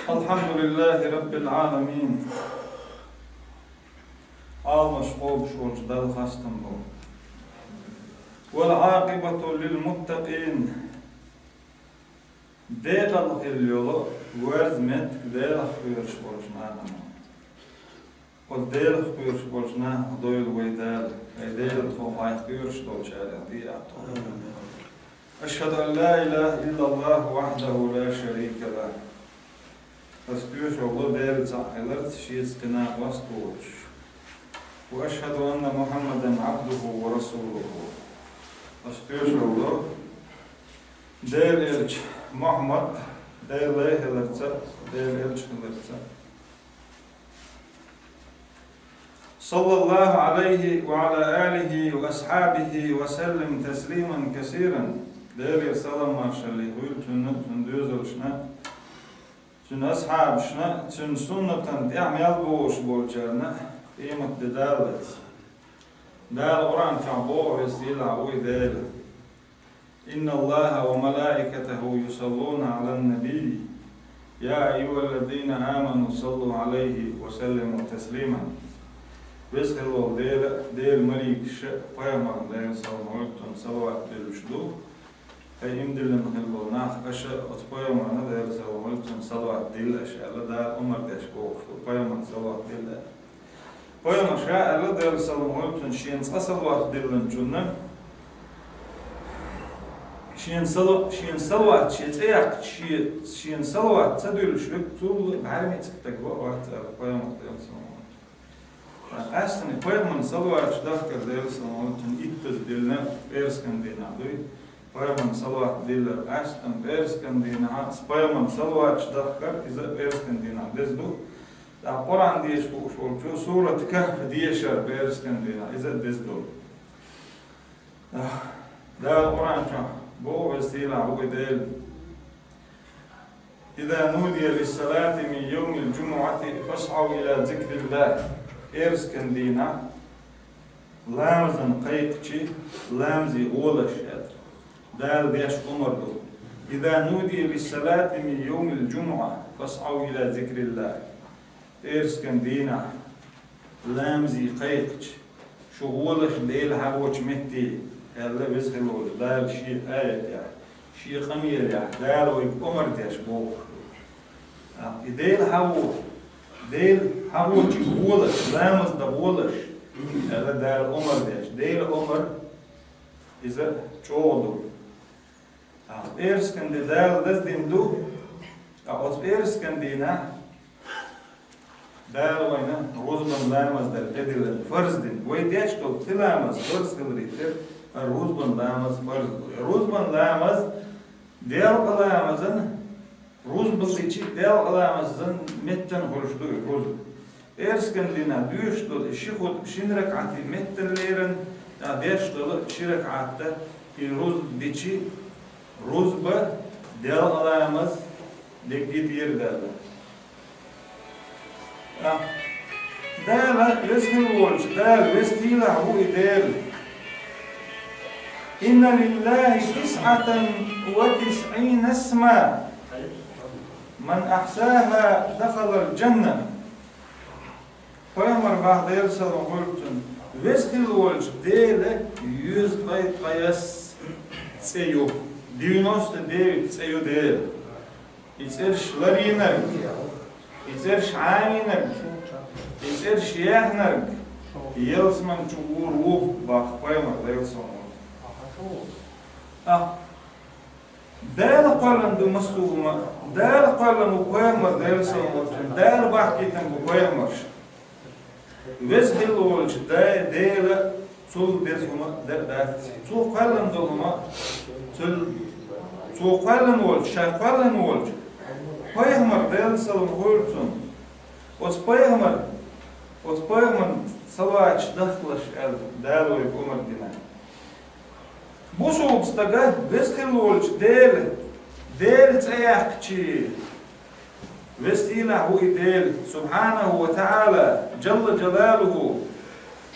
الحمد لله رب العالمين. عالمش قوب شورج دل خاستم بو. والعاقبة للمتقين. ديغل اليولو ورز مت ديغل خير شورجنا. والديغل خير شورجنا دويل ويدال. ديغل خو خير شورج على أشهد أن لا إله إلا الله وحده لا شريك له. أستوش الله دير تعالى شيء كنا واستوش. وأشهد أن محمدا عبده ورسوله. أستوش الله دير إلش محمد دير له لرتا دير إلش لرتا. صلى الله عليه وعلى آله وأصحابه وسلم تسليما كثيرا. دير سلام ماشالله هول تندوزلشنا تن أصحابشنا تن سنة تعمل بوش بولجرنا قيمة دالت دال قرآن تعبوه يستيلع ويدال إن الله وملائكته يصلون على النبي يا أيها الذين آمنوا صلوا عليه وسلموا تسليما بسخلوا ديل مليك قيمة ديل صلوات بالشدوه فهم دل مخلو ناخ أشياء أتبايا معنا دير سوالتون صلوات دل أشياء لدار أمر داشكوك بايا من صلوات دل بايا مشاء لدير سوالتون شين صلوات دل جنة شين صلوات شين صلوات تدل شبك طول بعلمي تكتقوى وقت بايا من دير سوالتون أستني بايا من صلوات شدافك دير سوالتون إتز دلنا بيرسكن دينا دوي Pajamam salvāt dīla estam bērskandīnā, pajamam salvāt šdahkar, iza bērskandīnā dezdu. Tā Qur'an diesh kūšolču, Surat Kahf diešar bērskandīnā, iza dezdu. Dāl Qur'an čā, bo vestīlā hui dēl. إذا نودي للصلاة من يوم الجمعة فاسعوا إلى ذكر الله. Bērskandīnā, lāmzan qayqči, lāmzi olash yadr. دال بيش أمردو إذا نودي للصلاة من يوم الجمعة فاسعوا إلى ذكر الله تيرسكن دينا لامزي قيقش شغولش ديل هاوش مهتي هلا بيسخلول دال شيء آية يعني شيء خميل يعني دال ويب أمرد يشبوك ديل هاوش غولش لامز دبولش هلا دال أمرد يش ديل أمر إذا چودو Bērskandi dēl desdimdu, os bērskandīnā dēl vaina rūzban lēmas dēl edilen farzdin, vai diečkal tilēmas farzdilrītir ar rūzban lēmas farzdil. Rūzban lēmas dēl lēmazan, rūzbalīči dēl lēmazan metten horşdu rūzban. Bērskandīnā düüşdul şikhud şinrakati metten lēren, diečkal şirakata rūzbiči Ruzba del alayamaz dekdit yer derdi. Dela vestil volç, del vestila hu idel. İnna lillahi tis'atan ve tis'in esma. Man ahsaha dakhalal cennet. Peygamber Bahdiyar sallallahu aleyhi ve sellem vestil volç dele 100 qayas seyo. 99 цею дел. Ицерш ларинерг. Ицерш айнерг. Ицерш яхнерг. Елсман чугур ух бах поймар лейлсон. Дел qallan du mastuma. Del qallan bu pоймар лейлсон. Del bach kitan bu pоймар. Vesdil olç dele sul desuma da sul qallan doluma Çoğuqarlan olç, şahqarlan olç. Peygamber dēl salam holçun. Os peygamber salvāč dahklaş dēl oy umardina. Bu soğukstaga vestil olç dēl tsayaqçı. Vestila hu dēl subhanahu ve ta'ala jalla jalaluhu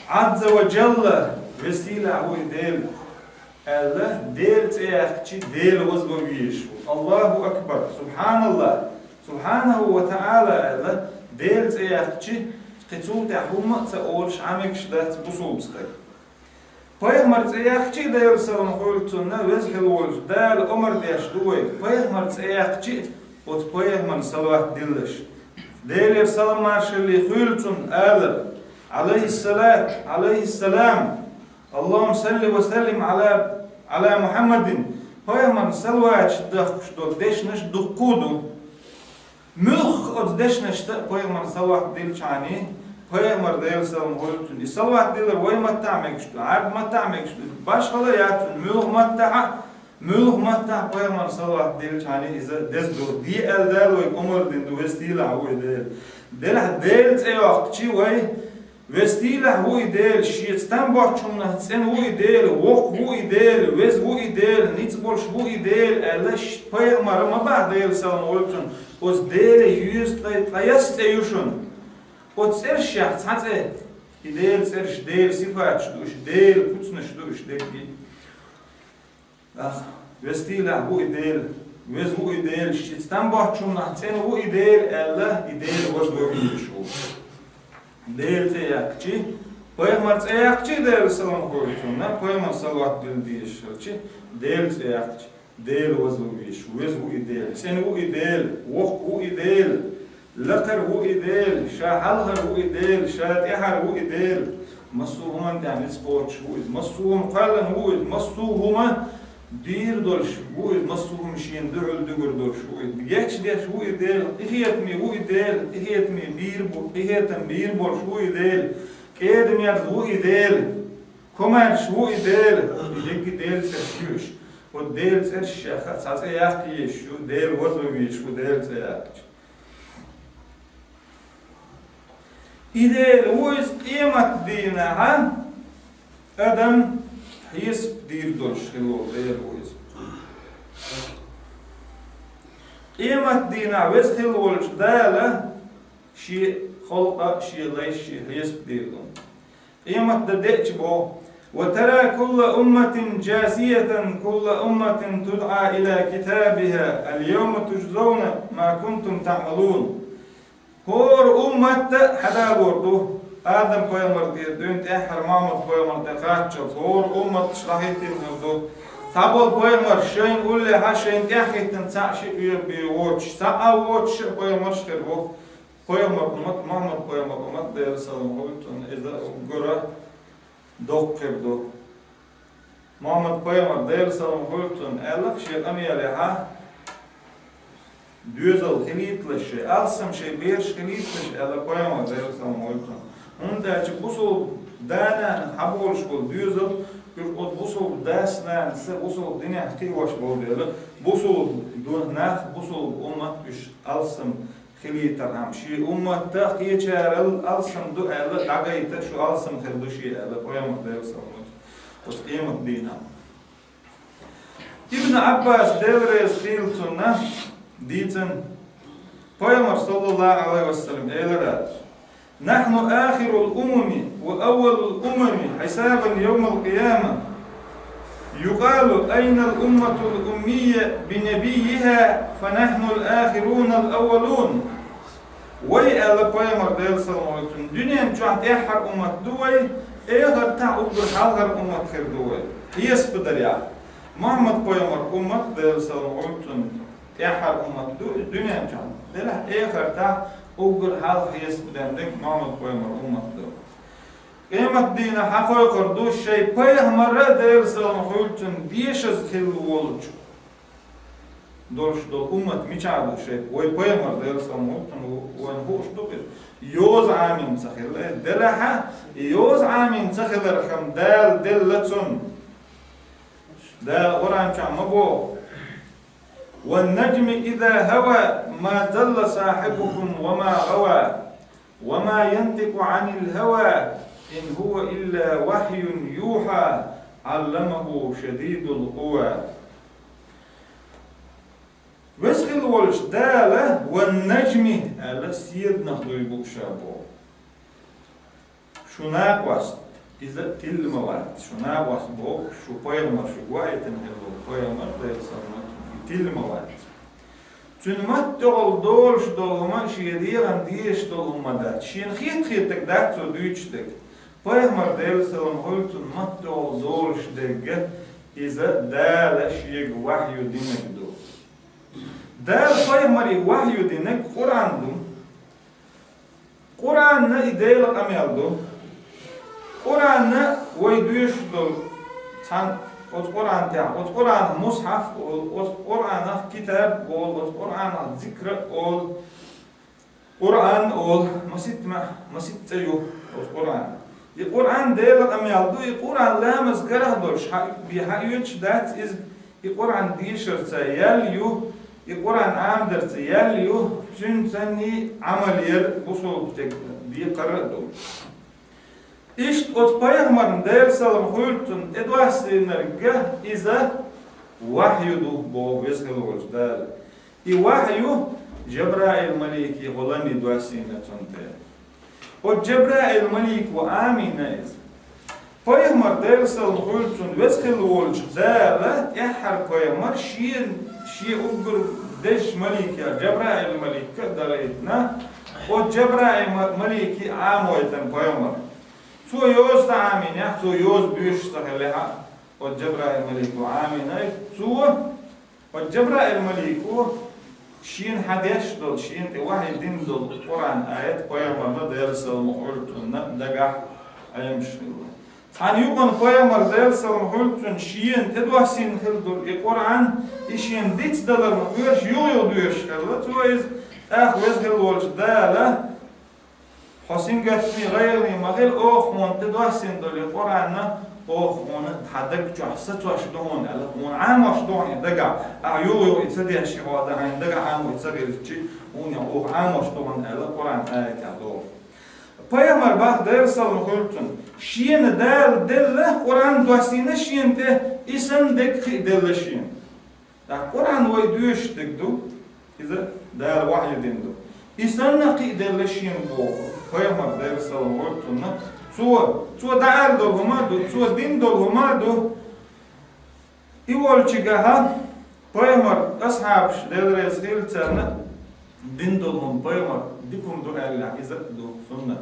azza ve jalla vestila hu dēl Allah dēl tsayaqçı dēl vazbaviyeş. Allahu akbar. Subhanallah. subhanahu wa ta'ala del tsayaqchi qitsut ahuma tsaolsh ameksh dat busulbstay Peygamber tsayaqchi del sallam qultunna vezhel wolsh dal umar desh duwe Peygamber tsayaqchi ot Peygamber salawat dillash del sallam marshali qultun ala عليه السلام اللهم صل وسلم على محمد Peygamber salvat što dešnaš dukudu mülk od dešnaşta Peygamber salvat dilçani Peygamber del sallam qultun salvat diler way mattamek što ab mattamek što başqala yatun mülk matta Peygamber salvat dilçani iza desdo di eldal way umar din du vestila way del tsayaqchi way Vestila hu idel, shitstan bochumna, tsen hu idel, wok hu idel, vez hu idel, nits bolsh hu idel, alash Peygamber ma ba'del sallam oltun, os dele yüz tayas teyushun. O tsershah tsatse idel tsersh del sifat shdush del kutsna shdush deki. Vestila hu idel, vez hu idel, shitstan bochumna, tsen hu idel, Allah idel was dogishu. Del tsayaqchi Peygamber tsayaqchi del sallam qultun Peygamber salvat dildiyishchi del tsayaqchi del wazwish wazwu idel senu idel waqu idel laqar hu idel shahalhar hu idel shatihar hu idel masuhuman yani sports hu masuhum qalan hu masuhuma bir dolsh hu masuhum shin dul dugur dolsh hu geç deş hu idel ihiyet mi bir bu ihiyetem bir bol hu idel kedim yar hu idel komerç hu idel deki del serşüş o del serşah satsa yaqi şu del vazmoviş hu del sayaq idel hu qimat dina han adam his dir dolsh helo del hu قيمة دينا وزخل والجدالة شيء خلقة شيء ليش شيء يسب ديرهم قيمة ددئت بو وترى كل أمة جاسية كل أمة تدعى إلى كتابها اليوم تجزون ما كنتم تعملون هور أمة حدا بردو آدم قيمر دير دون تأحر مامد قيمر تقاتشت هور أمة شرحيتين هردو Tabol Peygamber şeyin ulle ha şeyin tehkitten sa'şi bir watch sa'a watch Peygamber şerbo Peygamber ummat Muhammed Peygamber ummat der sallallahu aleyhi ve gora dokkerdo Muhammed Peygamber der sallallahu aleyhi ve Allah şey amiyale ha düzel hilitli şey alsam şey bir hilitli şey Allah Peygamber der sallallahu aleyhi ve onda ki bu dana habol şol düzel Od busul dasnan se busul dünya ihtiyaç boldiler. Busul dunah busul ummat üç alsam khilitar ham şi ummatta geçer alsam du ala dagayta şu alsam khildu şi ala qoyamak dersalım. Os qiyamat dina. İbn Abbas devres filtunna diten Peygamber sallallahu aleyhi ve sellem eylerat. نحن آخر الأمم وأول الأمم حسابا يوم القيامة يقال أين الأمة الأمية بنبيها فنحن الآخرون الأولون ويأل Peygamber del sallallahu aleyhi ve sellem dünya çoğat ehar ummat duay eğer ta'udur halgar ummat khir duay hiyas bidariya Muhammed Peygamber ummat del sallallahu aleyhi ve sellem ehar ummat duay dünya çoğat dela eğer ta Ugur hal hiyas bilendik Muhammed Peygamber ummatı. Qiyamat dina haqiqat du şey Peygamber dersalım hultun diyeşiz hillu oluç. Dolş dol ummat miçadı şey oy Peygamber dersalım hultun o hoş duqir. Yoz amin sakhirle delaha yoz amin sakhir kham dal dillatun. Da Kur'an çamma bu. والنجم إذا هوى ما ضل صاحبكم وما غوى وما ينطق عن الهوى إن هو إلا وحي يوحى علمه شديد القوى وسخل والجدالة والنجم على سيدنا خلوي بوشابو شو ناقص إذا تلموات شو ناقص بو شو بيغمر شو قواية نهلو بيغمر بيغمر تلموات Tünmat dol dolş dolma şiiriyan diyeş dolmada. Şin xit da to düçtek. Peygamber Aleyhisselam hultun mat dol dolş dege iza dala şiig vahyu dinekdu. Dal Peygamberi vahyu dinek Kur'an'dum. Kur'an'ı ideyle ameldu. Kur'an'ı oyduyuş dol. San Kur'an ya, Kur'an mushaf, Kur'an kitap, Kur'an zikr, Kur'an masit tayo, Kur'an. Kur'an değil amyaldu, Kur'an lamaz garahdur. Bihayuç that is Kur'an dişirse yelyu, Kur'an amderse yelyu, tünseni ameliyel usul tek diye karardı. İşte o Peygamberin Aleyhisselam hultun edvasinlerge iza vahyudu bu vesgelolda. I vahyu Cebrail maliki olan edvasinetünde. O Cebrail malik ve amine iz. Peygamber Aleyhisselam hultun vesgelolda ehar Peygamber şi ugur deş maliki Cebrail maliki dalaytna. O Cebrail maliki amoyten Peygamber. So yoz da amine, so yoz büyüş saheleha. O Cebrail meliku amine. So o Cebrail meliku şin hadeş dol, şin vahidin dol. Kur'an ayet Peygamber'de Aleyhisselam hultunna dagah ayamşıllah. Tan yukun Peygamber Aleyhisselam hultun şin tedvasin hildur. Kur'an işin dit dalar mı? Üyeş yoyo düyeş kallah. So iz vezgel olç dala. حسين قتني غيرني مغير أخوان تدوسين دول القرآن أخوان تحدك جحسة واشدون على أخوان عام واشدون يدقع أعيوه يتصدي هالشيء هذا هين دقع عام ويتصدي الشيء ون يأخ عام واشدون على القرآن آية كذول. Peygamber bak dersalım hultun şiyen dal delle Kur'an dosyine şiyen de isim dek delle şiyen. Da Kur'an way düştük du ize dal vahyedindu. İnsanla ki delle şiyen bu. Peygamber Aleyhisselam hultunna su da'al dolhumadu, su din dolhumadu ivolçigaha Peygamber ashab delre zhiltana din dolhum Peygamber dikum du Allah izat du sunna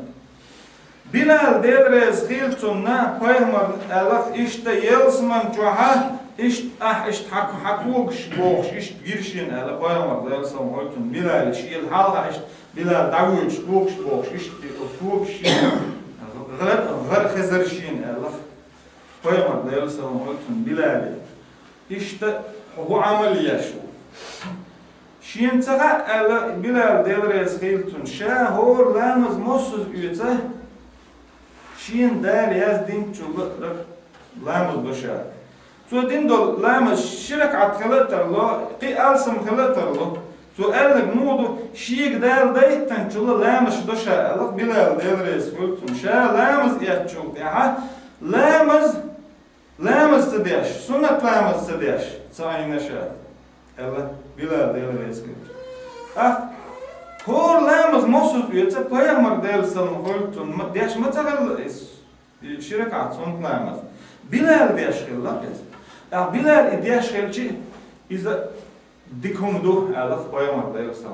Bilal delre zhiltunna Peygamber Allah işte yelsman juha işte hakuk şboğş işte girşin Allah Peygamber Aleyhisselam hultun Bilal şiil halha işte Bilal davul şboğş işte şboğş غير خزر شين الله Peygamber Aleyhisselam hultun Bilal işte o amel yaşu şin taga Bilal delre zhiltun şahor lamaz mossuz üyete şin dal yaz din çuluk lamaz doşa so din dol lamaz şirk atkalatırlo qi alsım kalatırlo so erlik modu şiik dal daytan çulu lamaz doşa Allah Bilal delre zhiltun şa lamaz yatçul ya lamaz tediş sunnet lamaz tediş sayın şa Allah Bilal delre zhiltun hor lamaz mossuz üyete Peygamber Aleyhisselam hultun deş matagal şirkat son lamaz Bilal deşgillah ya Bilal deşgilçi iza dikumdu Allah Peygamber Aleyhisselam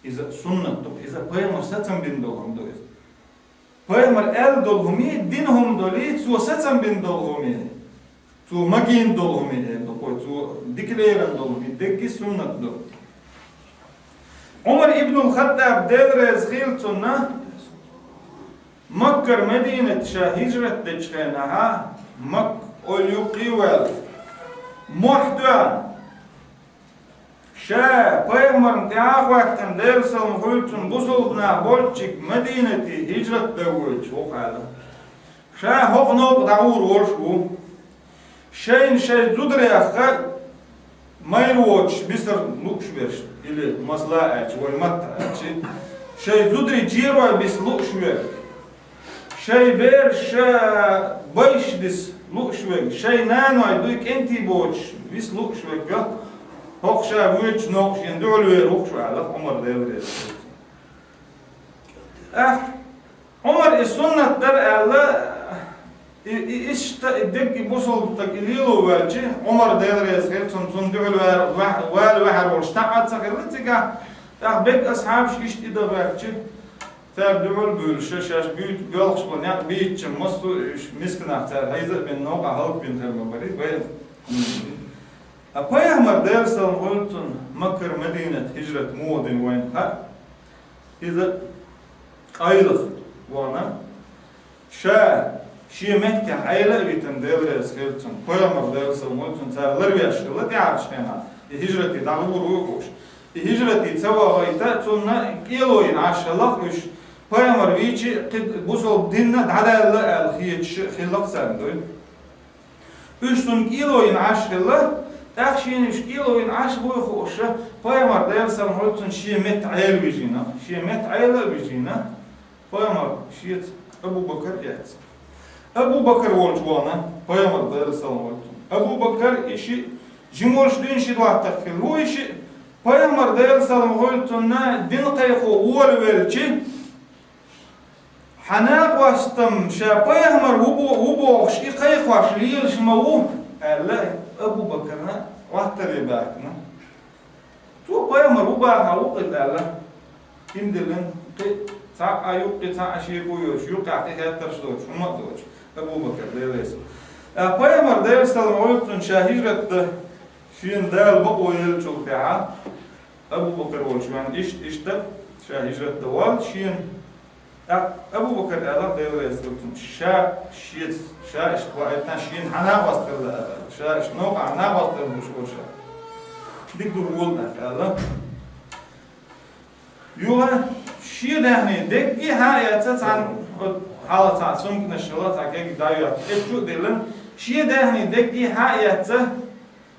iza sunnettu iza Peygamber satan bin dolhumdu Peygamber el dolhumi dinhum doli su satan bin dolhumi su magin dolhumi su dikleyen dolhumi dekki sunnettu Umar ibnul Khattab delre zhiltunna Makkar Medinet şa hicret de çıkanaha Mak olyuqivel muhtuan şa Peygamber'in tiağvaktan Aleyhisselam hultun buzulbna bolçik Medineti hicret de bolç oqala şa hoqnoq davur olşu şeyin zudriyaqa mayroç bisr lukşver ili masla'aç ve mat'aç şey zudri ciro bis lukşver şey ber şa bayşdis lukşver şey nanoy duyk enti boç bis lukşver ya hoqşa vüç noqşen dölver hoqşa Allah Umar devre Umar sünnetler Allah işte dek bu soltak ililo verci Umar devre tun dül ve oluşta atsak tika ya bek ashab işte ida verci ter dül bölüşe şaş büyük yolx bu ne biç mustu miskna ter hayza ben noqa halk bin termabari ve Peygamber dersen oltun Mekke Medine hicret muadin ve ha iza aylık wana şi Mekke ayla bitin devre skiltun Peygamber dersen oltun terler ve yaşlı yarışına hicreti dağılır koş hicreti savaita tunna iloyin aşalak üç Peygamber vici bu sol dinne dadalı al hiç xilak sandoy üç tun iloyin aşalak Takşin üç kiloin aş boyu hoşa Peygamber dersen oltun şi met ayl vijina şi met ayla vijina Peygamber şi Ebu Bakır yat Ebu Bakır olcuana Peygamber dersen oltun Ebu Bakır işi jimolşdün şi dağıttık bu işi Peygamber dersen oltun na din qayxu ol velçi Hanak vastım şa Peygamber hubo şi qayxu şi yelşmavu Allah Ebu Bakır'na vahtari bakna. Tu Peygamber bu baha vaqt Allah. Indilin ta ayuq ta aşi koyuyor. Şu qaqi hatırşıyor. Şuma diyor. Ebu Bakır deylesin. Peygamber deylesin oltun şahirette şin dal bu oyel çok ta'a. Ebu Bakır olşman işte şahirette wal şin Ebu Bakır Allah deylesin şa işte şin hana bastırdı. Şa noqa hana bastırmış olşa. Dik durulda Allah. Yuha şi dehni dekki hayata san halata sumkna şalata kek dayat. Şu dilin şi dehni dekki hayata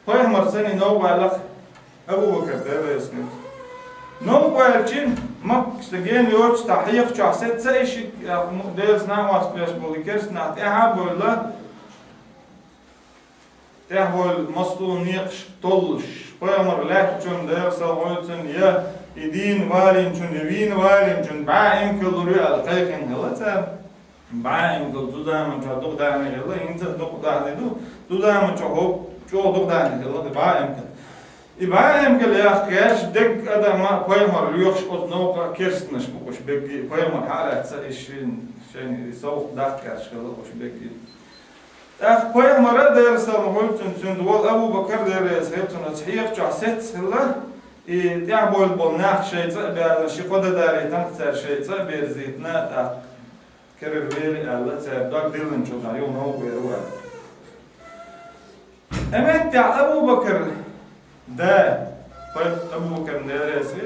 Peygamber seni noqalaq Ebu Bakır deylesin. Noqalçin mak işte gen yoç tahiyq çahsetse iş ders namaz beş bolikers na ha böyle Tehvol mastun niqş tolluş. Peygamber lahçun dersa olsun ya idin valin çun evin valin çun ba'im kılırı al qayqin halata ba'im kıl tudamın çaduk dağını halla inta duk dağını tudamın çoğduk dağını halla ba'im kıl İbâim kıl ya kıyaş dek adama Peygamber yox ot noqa kersniş bu koş bekki Peygamber halatsa işin şey soğuk dağ karşı koş bekki Peygamber dersen oltun tünd wal Ebu Bakır derse heptun tahiyq çahset halla ya bol naq şeyta ba'da şi qoda daritan tsar şeyta berzitna ta kerer veri Allah sabdak dilin çoda yo no beru Emet ya Ebu Bakır da Ebu Bakır derse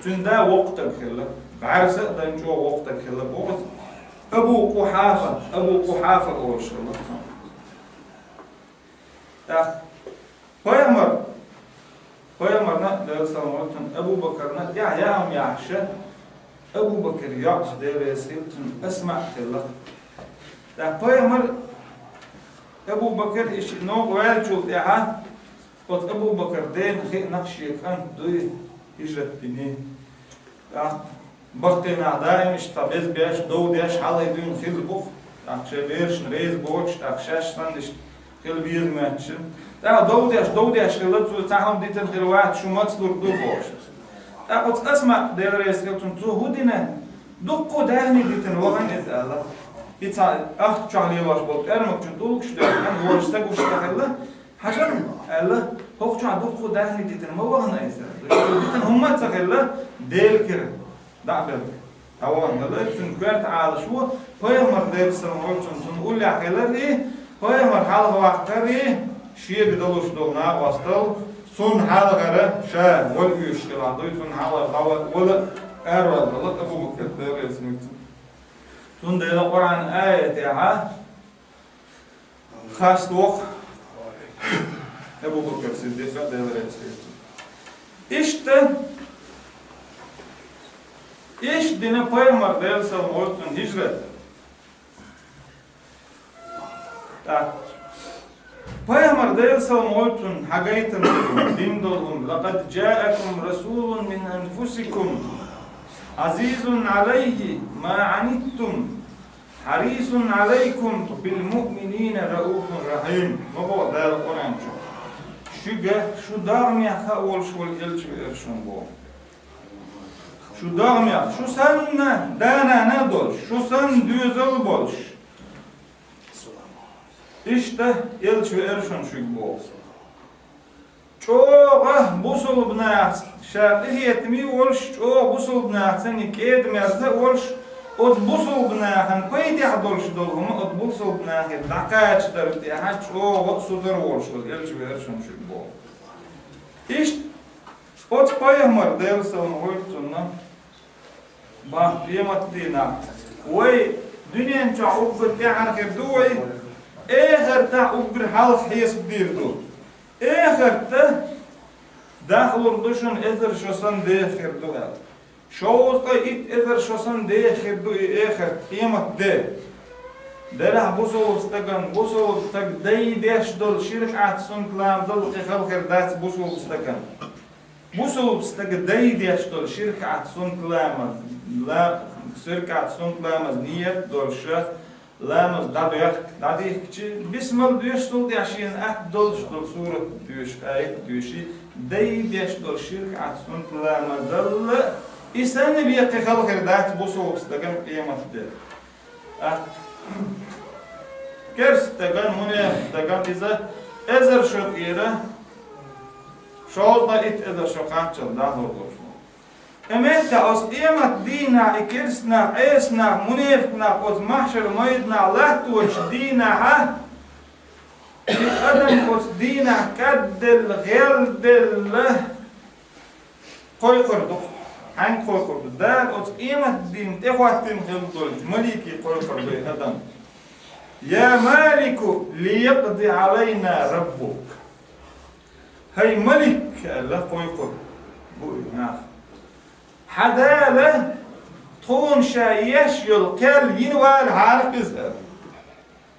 tünd da vaqt khilla ba'rsa da jo vaqt khilla bu Ebu Kuhafa olşullah Peygamber'na dersen oltun Ebu Bakır'na ya yaşa Ebu Bakır yaş devresiltun esma khillah. Peygamber Ebu Bakır işi noqal çul ya ot Ebu Bakır den naqşikan duy hicret bini. Baktina daim işte bez beş doğdaş halaydın khil bu. Akşe verş reis boç akşaş sandiş khil bizmetçin. Da doğdaş khil taham ditin khilwat shumat durdu boş. Da ot asma devres khiltun tu hudina duqqu dahni ditin wagan ez Allah. İta çahli var bol ermek için doluk işte yani borçta koşta hajan Allah hoqça duqqu dahni ditin ma wagan ez. Ditin hummat khil del kir da'bel awan Allah için kert al şu Peygamber dersen olsun ul yaqilari Peygamber hal vaqtari şiye bidoluş dolna vastal sun hal gara şa wal yushkila doysun hal wal erwad Allah Ebu Bakır dersin sun da Kur'an ayeti ha khas doq Ebu Bakır Siddiq dersin işte İş dine Peygamber dersen olsun hicret. Peygamber dersen olsun hagaytın din dolun. Laqad ja'akum rasulun min anfusikum azizun alayhi ma anittum harisun aleykum bil mu'minine raufun rahim. Bu da Kur'an şu dağmiyaka oluşul elçi erşun bu. Şu dağmiyak, şu sen dana dol, şu sen düzel bol. İşte elçi erşun şu bu. Çok bu sulbuna şartiyetmi oluş, çok bu sulbuna sen iketmezse oluş. Od bu sulbuna han payda dolş dolma, od bu sulbuna dakaç darıtı ha çok sudur oluş. Elçi erşun şu bu. İşte od payamar devsan hoytunna. Bah kıyamet dina. Ve dünyanın çağubur ta'arif duy. Ehirte ubur halk hesap dirdu. Ehirte dağılır düşün ezer şosan değirdu. Şoğuzda it ezer şosan değirdu ehir kıyamet de. Derah bu soğuzdagan dey deş dol şirk atsun klam dol khalqir das bu soğuzdagan. Bu soğuzdagan dey deş dol şirk atsun klam la şirk atsun klam niyet dol şah lamız dadiyakçı bismil düş dol yaşayın at dol surat düş ayet düşi dey deş dol şirk atsun klam dol İsa'nın bir khalqir das bu soğuzdagan kıymetli. Gerçekten münafıklar bize ezer şok yere şoğda it ezer şokatçıl daha olur. Emet de az kıyamet dina ikirsna esna münafıklar az mahşer meydna la tuç dina ha adam az dina kaddel geldel koy kurduk. Hangi koy kurduk? Der az kıyamet din tehvatim geldol maliki koy kurduk adam. Ya Maliku liyaqdi alayna rabbuk. Hay Malik Allah koykur. Bu ya. Hadale ton şayeş yol kel yinval harqiz.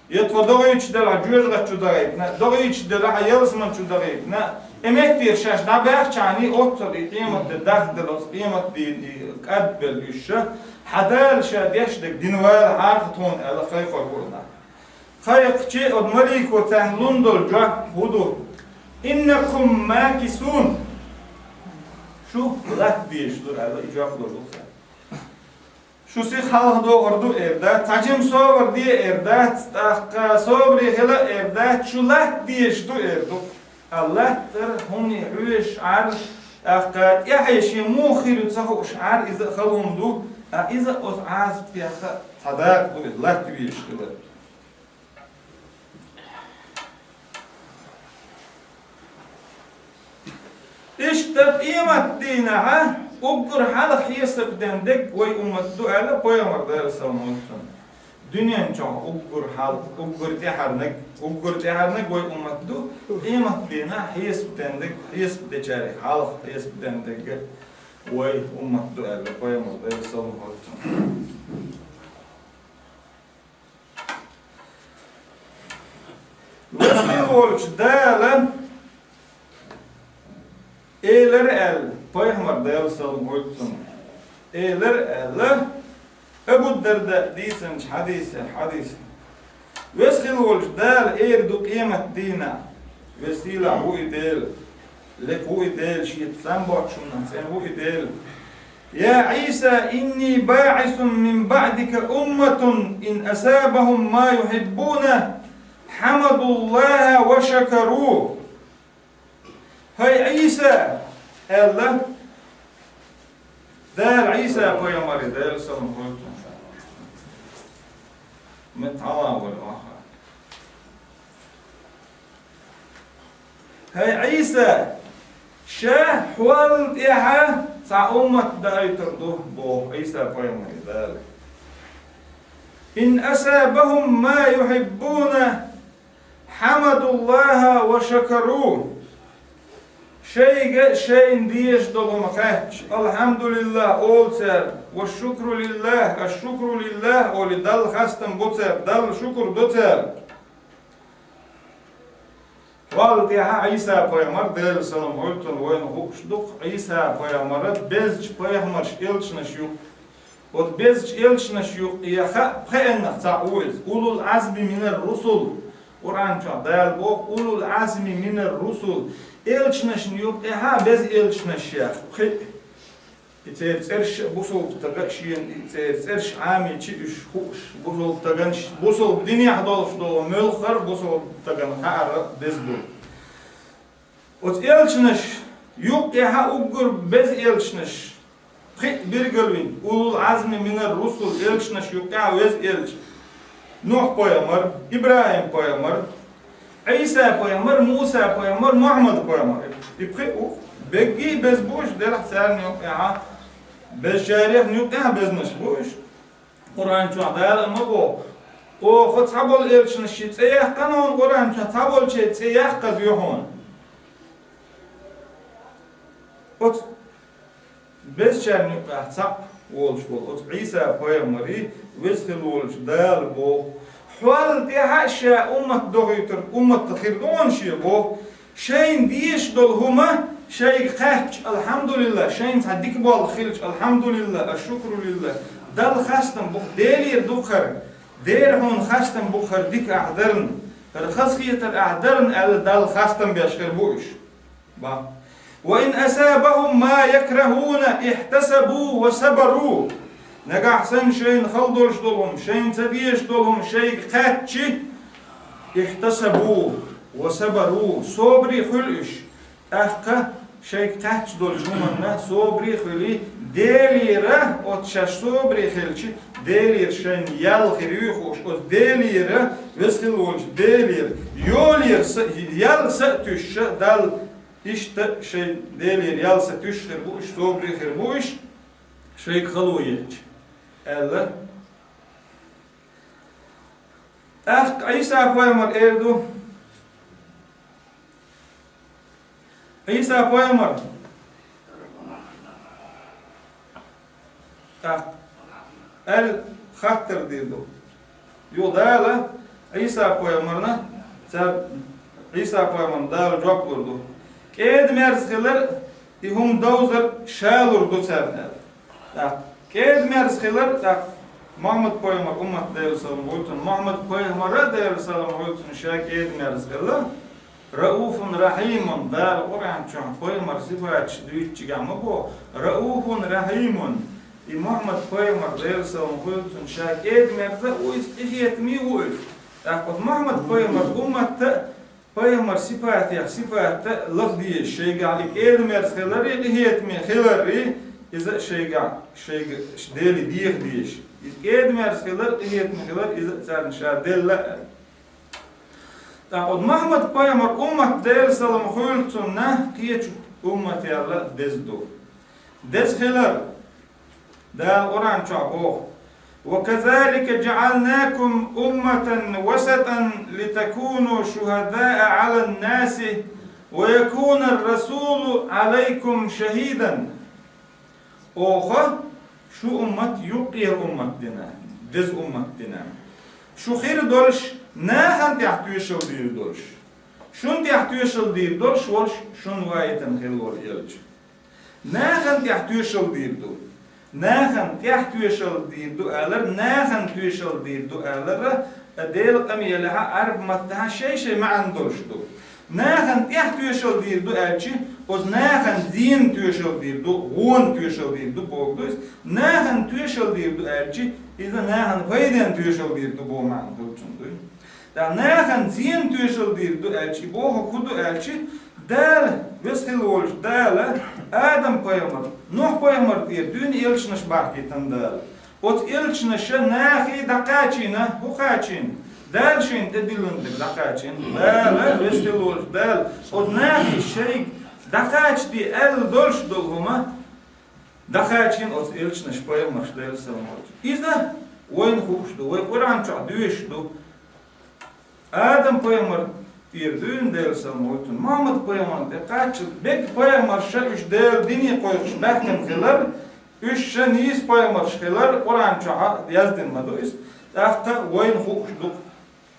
Yetvodoy çdela jurga çudayna. Doy çdela yalsman çudayna. Emek bir şaş da berçani otur qiyamet daxdel os qiyamet di qadbel yuşa. Hadal şadeş dinval harq ton Allah koykur burada. Hayıkçı od maliku tan lundol cevap budu. İnnekum makisun. Şu lak diyiştir Allah cevap buldu. Şu si halk doğurdu evde. Tacım sobr diye evde. Takka sobri hela evde. Şu lak diyiştir evde. Allah'tır huni hüş ar. Takka yahişi muhiru sahu şar iza khalundu. İza os az piyaka tadak bu lak diyiştir. İşte kıyamet dine ha, ubgur halk hesap dendik ve ummet duayla koyamar der sallallahu. Dünyanın çoğu ubgur halk, ubgur teharnek ve ummet du kıyamet dine hesap dendik, hesap decari halk hesap dendik ve ummet duayla koyamar der sallallahu. Ve olç dalen Eyler el, Peygamber değerli sallallahu aleyhi ve sellem. Eyler el, Ebu Derda diysen hadis. Veskhil olç dal erdu kıyamet dina. Vesila hu idel. Lek hu idel şiyet sen bakşundan sen hu idel. Ya İsa inni ba'isun min ba'dike ummetun in asabahum ma yuhibbuna hamadullaha ve şekeruh. Hay İsa Allah der İsa peygamberi der sallallahu aleyhi ve sellem. Metala ve ahir. Hay İsa şahwal iha sa ummet daiturdu bu İsa peygamberi der. İn asabahum ma yuhibbuna hamadullaha ve şekeruh. Şeyin diyeş dolma kaç. Elhamdülillah olser ve şükru lillah, eşşükru lillah o li dal hastam boter, dal şükür doter. Val diha İsa peygamber der sallallahu aleyhi ve sellem hukşduk İsa peygamber bezç peygamber elçiniş yok. O bez elçinaş yok ya peyna ta'uz ulul azmi minel rusul Kur'an dal bu ulul azmi minel rusul elçinaş yok ha bez elçinaş ya İçerç bu soğuk tagaşın içerç amiçi üç huş bu soğuk tagan bu soğuk dünya doluştu mülkar bu soğuk tagan har bezdu o elçinaş yok ya ugur bez elçinaş bir gölün ulul azmi minel rusul elçinaş yok ya bez elç Nuh peygamber İbrahim peygamber İsa peygamber Musa peygamber Muhammed peygamber İpki o begi bez boş delah ser yok ya bez şerih yok ya bezmiş boş Kur'an çağda ama bu o xot sabol elçiniz şitseyah kanon Kur'an çağda sabol şitseyah kaz yohon ot bez şerih yok ya sap olş bol ot İsa peygamberi vezhil olş dal bu حوال تهاشا أمة دغيتر أمة تخيردون شيء بو شين ديش دول هما شيء قهج الحمد لله شين صدق بول خيلج الحمد لله الشكر لله دل خاستم بو ديلير دوخر دير هون خاستم بوخر ديك أعذرن الخصية الأعذرن على دل خاستم بيشكر بوش با وإن أسابهم ما يكرهون احتسبوا وصبروا نجاحسن شيء خلدولش دولهم شيء تبيش دولهم شيء قاتشي احتسبوا وصبروا صبري خلش أحكا شيء قاتش دولهم أنا صبري خلي دليرة أتشاش صبري خلشي دلير شيء يال خريخوش أو دليرة وسخلوش دلير يولير يال سأتش دال إشت شيء دلير يال سأتش خربوش صبري خربوش شيء خلويش Allah İsa peygamber erdu İsa peygamber el hattır dirdi yodala İsa peygamberna İsa peygamber dal cevap verdi ked merzgeler ihum dawzer şalurdu serner Ked merzgeler tak Muhammed peygamber ummet deyilsallam oytun Muhammed peygamber deyilsallam oytun şaked merzgeler Raufun rahimun dal Kur'an çan peygamber sifat düyçigama bu Raufun rahimun Muhammed peygamber deyilsallam oytun şaked merze o istihiyetmi uyf tak Muhammed peygamber ummet peygamber sifat ya sifat laf diye şey galik ed merzgeler istihiyetmi khilari إذا شيء ديلي ديخ ديش إذا مارس خلال إيه مخلال إذا صار نشاد دل لا تاخد محمد بيامر أمة ديل سلام خلتنا كيش أمة يلا دزدو دز خلال دا قرآن شعبه وكذلك جعلناكم أمة وسطا لتكونوا شهداء على الناس ويكون الرسول عليكم شهيدا Oha şu ummet yuqir ummet dina, biz ummet dina. Şu xir doluş ne han tahtiyşul dir doluş. Şun tahtiyşul dir doluş vol şun vayetin xil vol yelç. Ne han tahtiyşul dir du. Ne han tahtiyşul dir du alar ne han tahtiyşul dir du alar del qamiyalaha arb mattaha şey ma'an doluş du. Ne han tahtiyşul dir du elçi Oz nahan din tüyşel dirdu, on tüyşel dirdu bogdus. Nahan tüyşel dirdu elçi, iza nahan faydan tüyşel dirdu bu man dulçundu. Da nahan din tüyşel dirdu elçi, bu hukudu elçi, dal veshil olş dal Adam peygamber, Nuh peygamber diye dün elçiniş bahketan dal. Oz elçiniş nahi daqaçina, huqaçin. Dal şeyin tedilundik daqaçin. Dal veshil olş dal. Oz nahi şey Dakaç di el dolş dolhuma Dakaçin os elçine şpayılmış değil selamot. İzde oyun hukuşdu, oy Kur'an çağ düğüşdü. Adam peygamber bir düğün değil selamotun. Muhammed peygamber de kaç bek peygamber şa üç değil dini koymuş bahkem kılar. Üç şa niyiz peygamber şkılar Kur'an çağ yazdırmadı. Dağda oyun hukuşdu.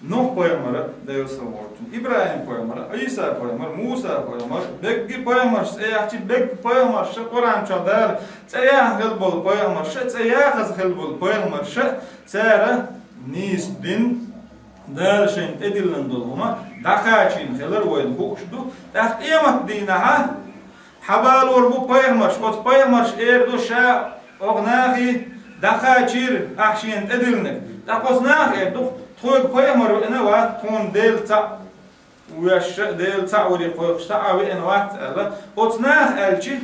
Nuh peygamber deyilsin olsun. İbrahim peygamber, İsa peygamber, Musa peygamber, Bekki peygamber, Seyahçı Bekki peygamber, Kur'an çadar, Seyah hilbol peygamber, Seyah hız hilbol peygamber, Seyah nis din derşin edilen dolma, dakaçin heler oyun hukuşdu, tahkiyamat dinaha, habal or bu peygamber, ot peygamber erdo şa ognahi, dakaçir ahşin edilnek, dakosnah erdo, توك بيمر أنا وات تون دلتا ويش دلتا وري قوشتا أو أنا وات ألا أتناه ألشي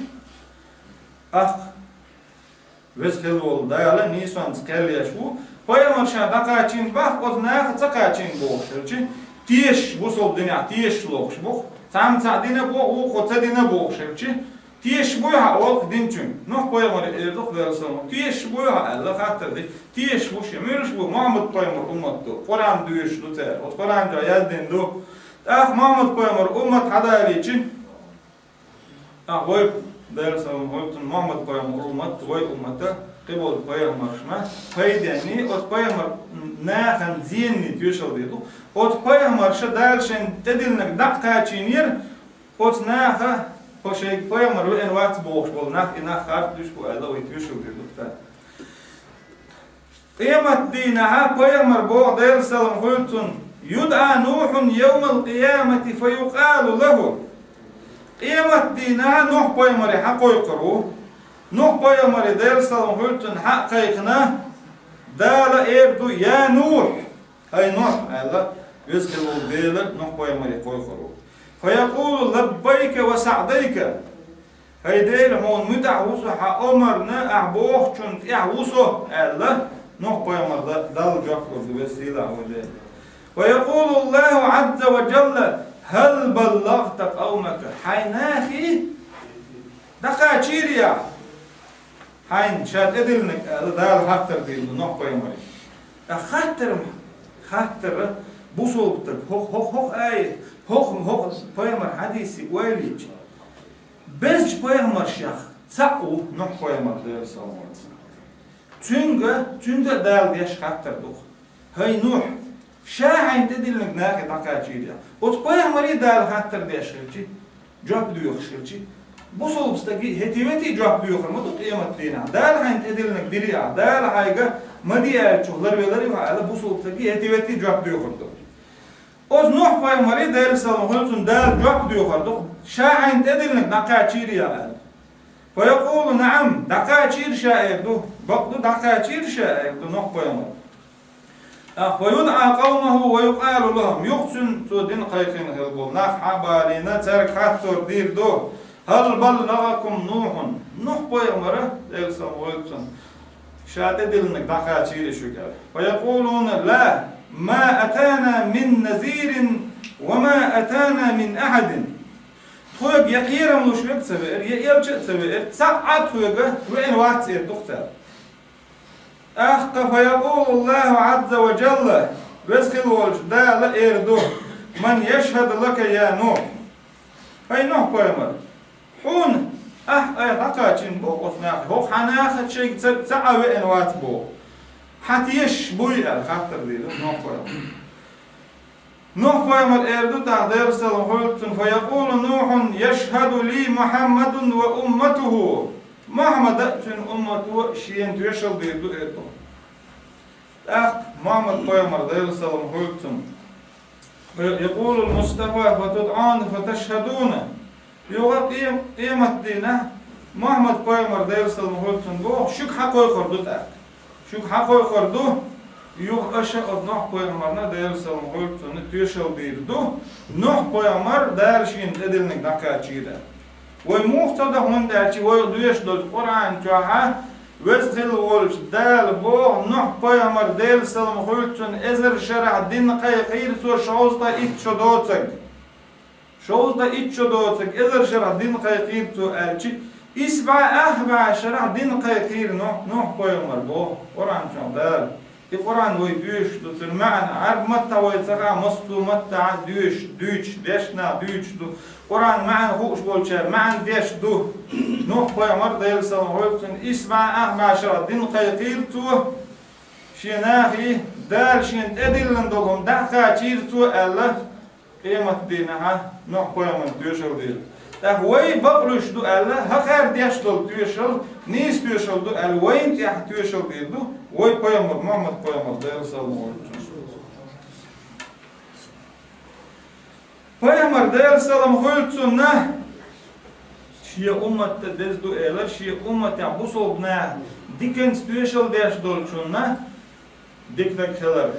وزخل والدايلا نيسان سكالي شو بيمر شان دقاتين بح أتناه تقاتين بوشلشي تيش بوصل دنيا تيش لوش بوخ سام تعدينا بوخ وخدنا بوشلشي تيش بوها أول دينتون نوح بيمر إردوخ درسهم تيش بوها ألا خاطر دي تيش بوش يميرش بو محمد بيمر أمته قرآن دويش دو تار قرآن جا يدين دو محمد بيمر أمت حداليچين ويب درسهم ويبتن محمد بيمر أمت ويب أمته قبل بيمر شما فايداني أت بيمر ناخن زيني تيوشل ديدو أت بيمر شدالشن تدلنك دقاچينير أت ناخا Pošeik pojamar en vats boks bol nach inach hart dus ko ela wit yushul de lukta. Qiyamat dinaha pojamar bo del salam hultun yud'a nuhun yawm al-qiyamati fayuqalu lahu. Qiyamat dinaha nuh pojamar haqoy qaru. Nuh pojamar del salam hultun haqiqna dala erdu ya nuh. Hay nuh ela yuzkiru del nuh pojamar qoy qaru. فيقول لبيك وسعديك هيديل هون متعوسو أمرنا أعبوه كنت أعوسو ألا نحبو يمر دال جفر بسيلة وديل ويقول الله عز وجل هل بلغت قومك حيناخي دقا تشيريا حين شاد إدلنك دال خطر ديل نحبو يمر خطر بوصوبتك هوخ آية هوخ بيمر حديثي ويليج بس بيمر شخ تسعو نح بيمر دير سالمات تونغا دال ديش خطر دوخ هاي نوح شاعين تدلنك ناكي دقاچيريا ot بيمري دال خطر ديش خلچي جواب ديوخ خلچي بوصوبستاكي هتيوتي جواب ديوخ مدو قيامت دينا دال حين تدلنك بريا دال حايقا مديا چوغلر ويلري على بوصوبستاكي هتيوتي جواب ديوخ Oz Nuh Peygamberi dersalım hulsun der cevap diyor kardeş. Şahin edilnek daqaçir ya. Ve yaqulu na'am daqaçir şairdu. Bakdu daqaçir şairdu Nuh Peygamber. Ve yud'a kavmehu ve yuqalu lahum yuqsun tudin qayqin hilbul nah habalina terk hattur dirdu. Hal ballagakum Nuhun. Nuh Peygamberi dersalım hulsun. Şahat edilnek daqaçir şu gel. Ve yaquluna la ما أتانا من نذير وما أتانا من أحد تويق يقيرا ملوش وقت سبير يرجع سبير ساعة تويق وين واتسير دكتور فيقول الله عز وجل ويسخل والجدال إردو من يشهد لك يا نوح هاي نوح بيمر حون دقاچين بو قصناخ هو حناخد شيء ساعة وين وات بو حتيش بوي الخطر دي نوح فيمر إردو تحضير سلحولتن فيقول نوح يشهد لي محمد وأمته محمد أتن أمته شيئن تيشل ديردو إردو محمد فيمر دير سلحولتن يقول المصطفى فتدعون فتشهدون يوغا قيمة دينا محمد فيمر دير سلحولتن بو شك حقوي خردو تاك شوك حقوي خردو يوغ أشا أد نوح بيغمرنا دير سلام غلطن تيشل ديردو نوح بيغمر دارشين تدلنك دقاچيدا وموقتدا هون دارچي ويش دول قرآن جاها وزخل ولش دال بو نوح بيغمر دير سلام غلطن ازر شرع دين قيقير سو شوزدا إتشو دوتك ازر شرع دين قيقير تو ألچي إسبع أحبع شرع دين قيقير نوح بيغمر بو قرآن جاها القرآن ويدوش دوتر معنا عرب متى ويتسقع مصدو متى دوش ديشنا دوش دو قرآن معنا خوش بولشار معنا ديش دو نوح بيغمر دير سلام غلطن إسبع أحبع شرع دين قيقير تو شيناخي دال شين أدلن دولهم دعكا تيرتو ألا قيمة دينها نوع قيمة تيوشل ديل وي بقلوش دو ألا هخير ديش دول تيوشل نيس تيوشل دو الوين تيح تيوشل ديل دو وي قيمة محمد قيمة ديل سلمو قيمة ديل سلم خلتنا شيء أمة تدزدو ألا شيء أمة عبوصوبنا ديكن تيوشل ديش دول شونا ديكتك خلر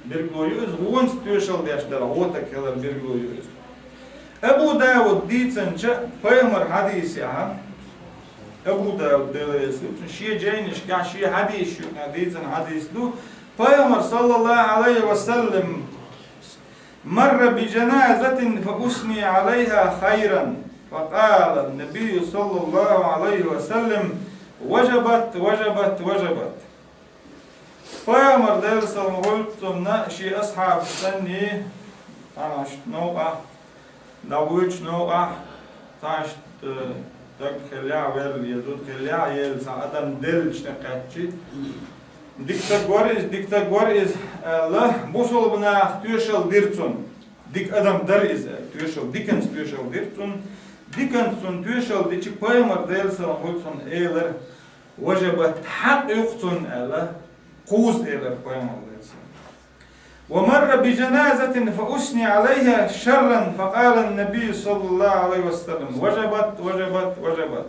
برغلويوز وون ستيوشل ديش دل غوتك خلر برغلويوز أبو داود ديتسنچ پیغمبر حدیث ها أبو داود دليس شيء جاينش كا شيء حديث شو ديتسن حديث دو پیغمبر صلى الله عليه وسلم مر بجنازة فأثني عليها خيرا فقال النبي صلى الله عليه وسلم وجبت وجبت وجبت فيامر دير سلمغلتنا شي أصحاب السنة تاشت نوعه داويش نوعه تاشت دك خليع ويل يدود خليع يل سعدم دل شنقاتشي ديك غوريز لا بوصل بنا تيوشل ديرتون ديك أدم در إز تيوشل ديكنس تيوشل ديرتون ديكنسون تيوشل ديشي فيامر دير سلمغلتنا إيلر وجبت حق يقتن ألا قوز إلى القيامة ومر بجنازة فأثني عليها شرا فقال النبي صلى الله عليه وسلم وجبت وجبت وجبت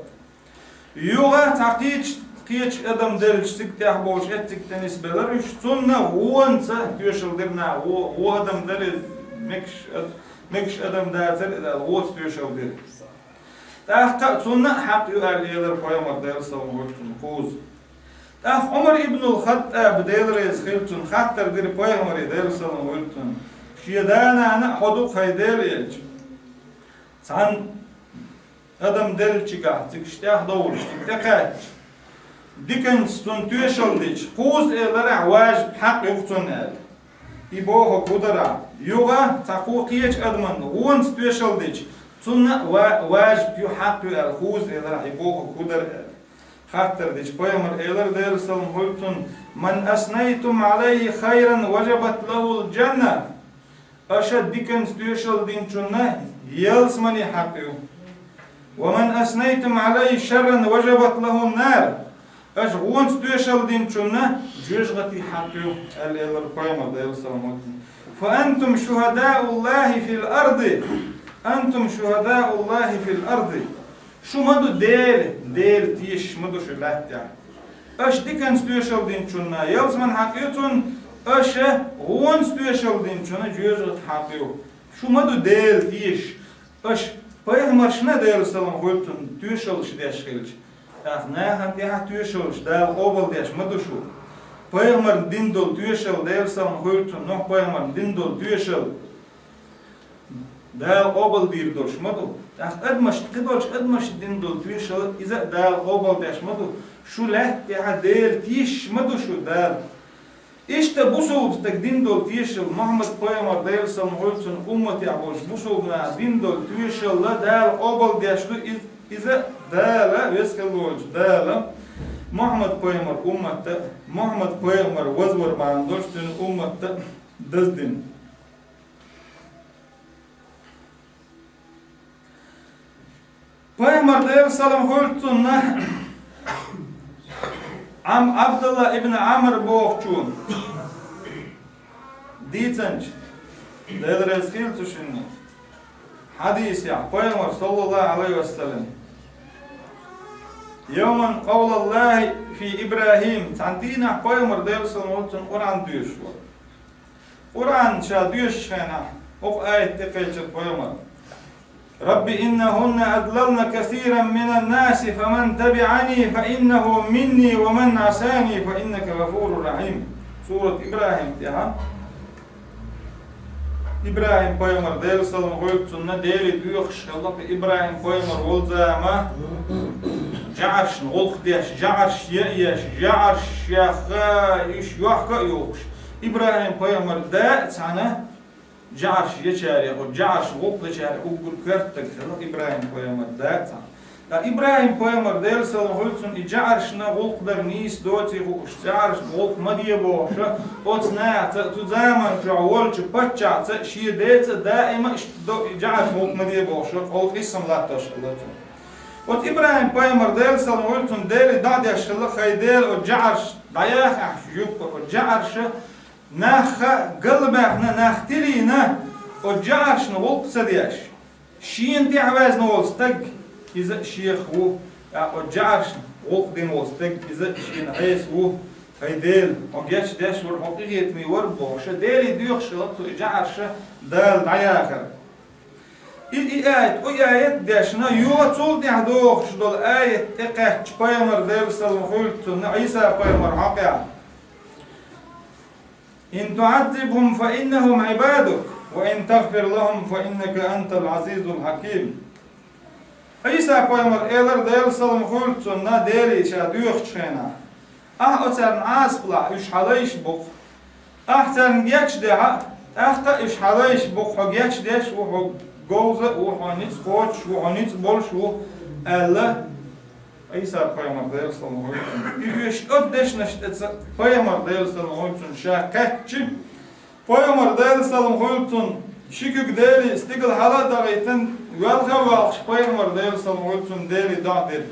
يوغا تعقيتش قيتش أدم دلش تكتح بوش اتك تنس بلرش سنة وانسا تيوشل درنا هو أدم دل مكش أدم داتر الغوث تيوشل در تحقق سنة حق يقال إلى القيامة دل سلم قوز عمر ابن الخطاب ديلريز خلتون خطر دير پیغمبر دير سلام ولتون شيدانا انا حدوق هيديلج سان ادم دلچيغا تكشتاخ دولش تكاچ ديكنستون تويشلديش قوز الرع واجب حق يقتن ال يبوه قدرة يوغا تقوقيج ادمن وونس تويشلديش تن واجب يحق الخوز الرع يبوه قدرة خاطر ديش بيامر إيلر دير سلم هلتون من أثنيتم عليه خيرا وجبت له الجنة أشد ديكنس ديوشل دين چونه يلس مني حقيو ومن أثنيتم عليه شرا وجبت له النار أش غونس ديوشل دين چونه جوجغتي حقيو الإيلر بيامر دير سلم هلتون فأنتم شهداء الله في الأرض أنتم شهداء الله في الأرض شو مدو ديل تيش مدو شو لاتيا اش ديكن ستوشل دين چونا يلز من حقيتون اش غون ستوشل دين چونا جوجت حقيو شو مدو ديل تيش اش پیغمبر شنا ديل سلام قلتون توشل شديش خيلش اخنا هم تيها توشل دال اوبل ديش مدو شو پیغمبر دين دول توشل ديل سلام قلتون نو پیغمبر دين دول توشل دال اوبل دير دوش مدو أدمش قدرش أدمش دين دول تويشل إذا دال قبل تاش مدو شو له يا ديل تيش مدو شو دال إيش تبوسو بتقدين دول تويشل محمد قيامر ديل سمعوتن أمتي عبوش بوسو بنا دين دول تويشل لا دال قبل تاش إذا دال يسكلوج دال محمد قيامر أمته محمد قيامر وزور ما عندوش تن أمته دزدين پیغمبر دير سلام قلتن عم عبد الله ابن عمر بوخچون ديتنج دير اسكيل تشني حديث يا پیغمبر صلى الله عليه وسلم يوما قول الله في ابراهيم تانتينا پیغمبر دير سلام قلتن قران ديش قران شا ديش خنا او ايت تقيت پیغمبر رب إنهن أضللن كثيرا من الناس فمن تبعني فإنه مني ومن عساني فإنك غفور رحيم سورة إبراهيم تها إبراهيم پیغمبر ديل سلام قلتن ديلي بيخش الله إبراهيم پیغمبر والزامة جعرش نغلق ديش جعرش يأيش جعرش يخايش يحكا يوخش إبراهيم پیغمبر دا تعنى جعرش يشاري أو جعرش غوق يشاري أقول كرتك إبراهيم پیغمبر دا إبراهيم بيمر ديل سلام هلتون إجعرشنا غلق در نيس دوتي غوش جعرش غلق مديبو شا أتنا تزامن جعول جبتشع شي ديت دائما إجعرش غلق مديبو شا غلق اسم لا تشغلتون وت إبراهيم بيمر ديل سلام هلتون ديل دادي أشغل خي ديل وجعرش ضياخ أحجوب وجعرش ناخ قلبنا ناختلينا وجعرش نغلق سدياش شين تعواز نولستق إذا شيخ هو وجعرش غلق دين ولستق إذا شين عيس هو هيديل وجاش داش ورحقيقية مي وربوش ديلي ديوخ شلطو جعرش دال ضياخر آية داشنا يوصل دهدوخ شدول آية تقه بيمر ديل سلم خلتو عيسى بيمر حقيا إن تعذبهم فإنهم عبادك وإن تغفر لهم فإنك أنت العزيز الحكيم عيسى بيمر إيلر ديل سلم خلتو نا ديلي شادوخ شينا أترن عاسبلا إش حليش بق أحترن يكش دها أختا إش حليش بق حق يكش ديش وحق جوزة وحنيت خوش وحنيت بولش ألا عيسى بيمر ديل سلم خلتو يش أبدش نشت بيمر ديل سلم خلتو شاكتش بيمر ديل سلم خلتو شكك ديلي استقل حلا دغيتن والخا والخش بيمر ديل سلم خلتو ديلي دعدل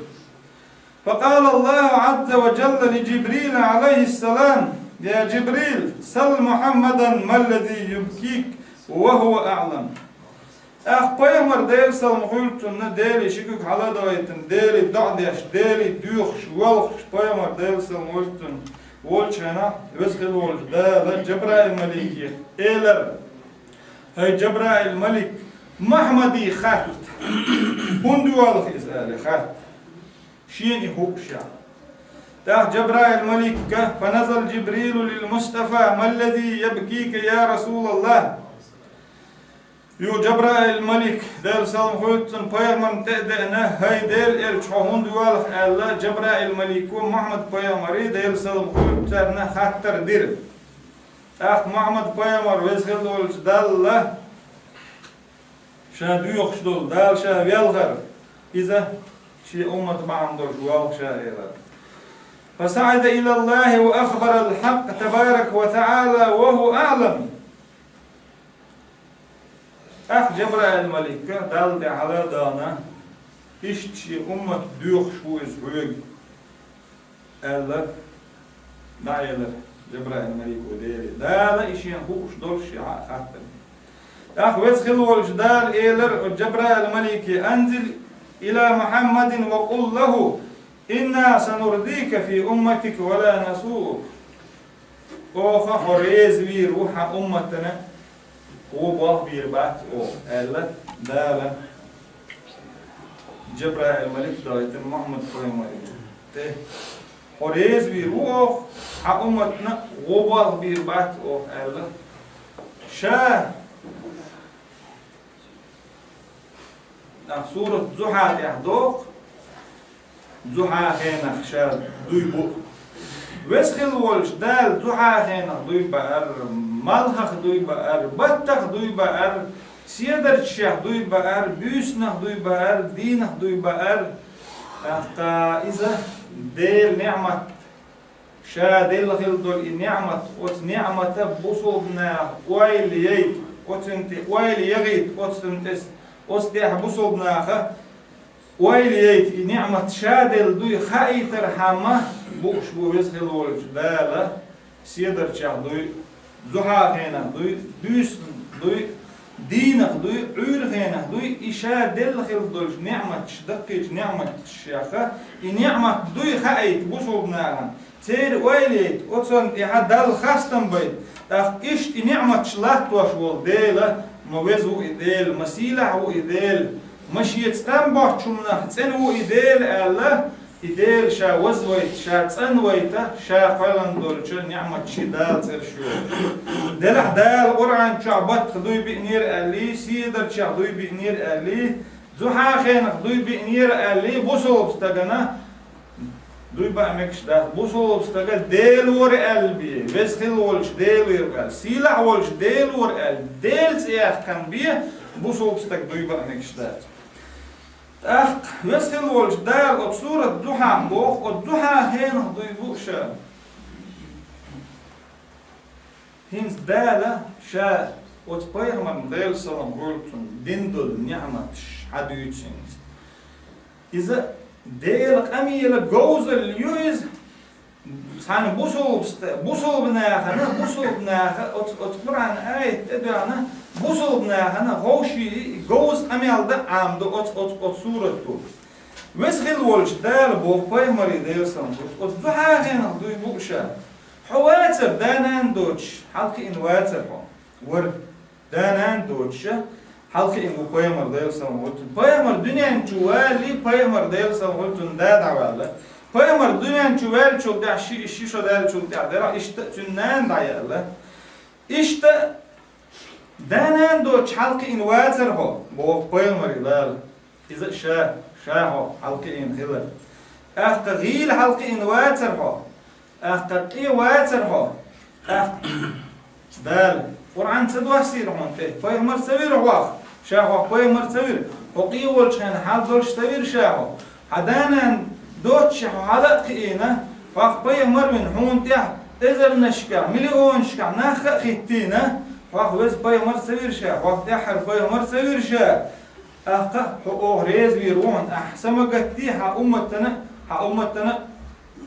فقال الله عز وجل لجبريل عليه السلام يا جبريل سل محمدا ما الذي يبكيك وهو أعلم بيمر ديل سلم خلتو ديلي شكك حلا دغيتن ديلي دعدش ديلي دوخش والخش بيمر ديل سلم خلتو ولش هنا وزخل ولش ده جبرائيل الملك إيلر هاي جبرائيل الملك محمدي خات بندو والخ إسألي خات شيني هوكشا ده جبرائيل الملك فنزل جبريل للمصطفى ما الذي يبكيك يا رسول الله يو جبرائيل الملك ديل سلم خلتن بيامر تأدأنا هاي ديل الشهون دوالخ الله جبرائيل الملك ومحمد بيامري ديل سلم خلتن خاطر دير محمد بيامر وزخل دول دال شا دوخش دول دال شا ويلغر إذا شي أمة بعم دول جوالخ شا إيلا فصعد إلى الله وأخبر الحق تبارك وتعالى وهو أعلم جبرائيل الملك دال دي على دانا إشتشي أمة دوخ شو إزهوغ ألا دايلر جبرائيل الملك وديري دالا إشيان خوش دول شعاء خاتم ويسخل والجدال إيلر جبرائيل الملك أنزل إلى محمد وقل له إنا سنرضيك في أمتك ولا نسوك أوخا حريز بي روح أمتنا وباه بيربات ألا دالا جبرائيل الملك دايت محمد بيمري حريز بيروح أمتنا وباه بيربات ألا شاه سورة زحى يحدوق زحى خينخ شاه دويبو وسخل والش دال زحى خينخ دويبا مالخ دويبا بطخ دويبا سيدر شيخ دويبا بيسنخ دويبا دينخ دويبا حتى إذا ديل نعمة شا ديل خل دول نعمة وت نعمة بصوبنا ويل ييت وتنت ويل يغيت وتنتس وستيح بصوبنا ويل ييت نعمة شادل دوي خايت رحمة بوش بو وزخل والج دالا سيدر شيخ دوي زحا خينخ دوي دوس دوي دينخ دوي عور خينخ دوي إشا دل خل دولج نعمة شدقج نعمة الشيخة نعمة دوي خايت بصوبنا تير ويليت وصل إحد دل خاستم بيت إشت نعمة شلات وشول ديلا موزو إديل مسيلة وإديل مشيت تنبع شمنا تنو إديل الله إديل شا وزويت شا تنويتا شا قلن دول شا نعمة شدال ترشو دلح دال قرآن شعبت خدوي بإنير ألي سيدر شعدوي بإنير ألي زحا خين خدوي بإنير ألي بوصل بستغنا دوي بقى مكش ده بوصل بستغل ديل ور قلبي بسخل ولش ديل ور قلب سيلح ولش ديل ور قلب ديل سياخ كان بيه بوصل بستغ دوي بقى مكش ده ويسهل والش دال صورة الضحى بوخ الضحى هين ضيبوشا هينز دالة شا وتبيهمر دال سلام قولتون دندل نعمة حدوتين إذا دال قميلة جوز اليوز سان بوصل بناها أتقرأ عن آية تدعنا بوصل بناها غوشي جوز أميال ده عام ده صورة تو وسخل والش دال بوق بايمري دال سام أتضحى هنا دوي بوشا حواتر دانان دوتش حلقي إن واتر ور دانان دوتش حلقي إن بايمر دال سام بايمر دنيا انتوالي بايمر دال سام داد عوالا بايمر دنيا انتوال شو ده شو ده شو ده ده إشت تنان دايلا إشت دانان دوتش حلقي إن واتر بوق بايمر دال إذا شا حلقي إن خلر غيل حلقي إن واتر أخطئ واتر دال قرآن تدوه سير هون بايمر سوير هو شاهو بايمر سوير وقي والشان حال دولش سوير شاهو حدانا دوتش حلق قينا فاخ بايمر من هون تيح إذر نشكا مليون شكا ناخ خيتينا فاخ وز بايمر سوير شاهو تيحر بايمر سوير شاه أخطأ حقوه ريز ويرون أحسما قتي ها أمتنا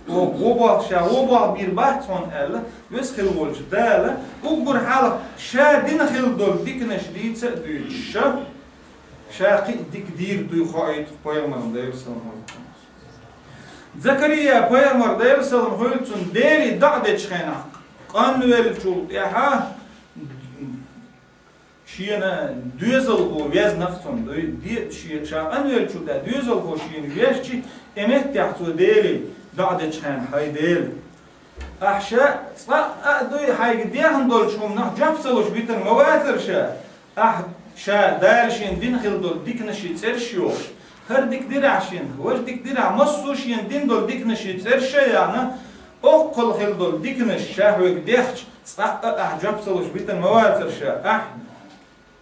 وغوبا شاوبا بيربات هون ألا ويسخل والش دالة وقبر حالة شا دين خل دول ديك نشديد سأدوي شاقي ديك دير دوي خايت بايمر داير سلام زكريا بايمر داير سلام هولتون ديري دعدتش خينا قانويل شولت ياها شينا دوزل هو ويز نفسهم دي شا قانويل شولت دوزل هو شين ويشتي امت تحتو ديري دعدة شان هاي ديل أحشاء دوي هاي قديهم دول شوم نح جابسلوش بيتن مواتر شا دارشين دين خل دول ديك نشي تسرشيو هر ديك درعشين وش ديك درع مصوشين دين دول ديك نشي تسرشي يعني أقل خل دول ديك نش شا هو قديخش جابسلوش بيتن مواتر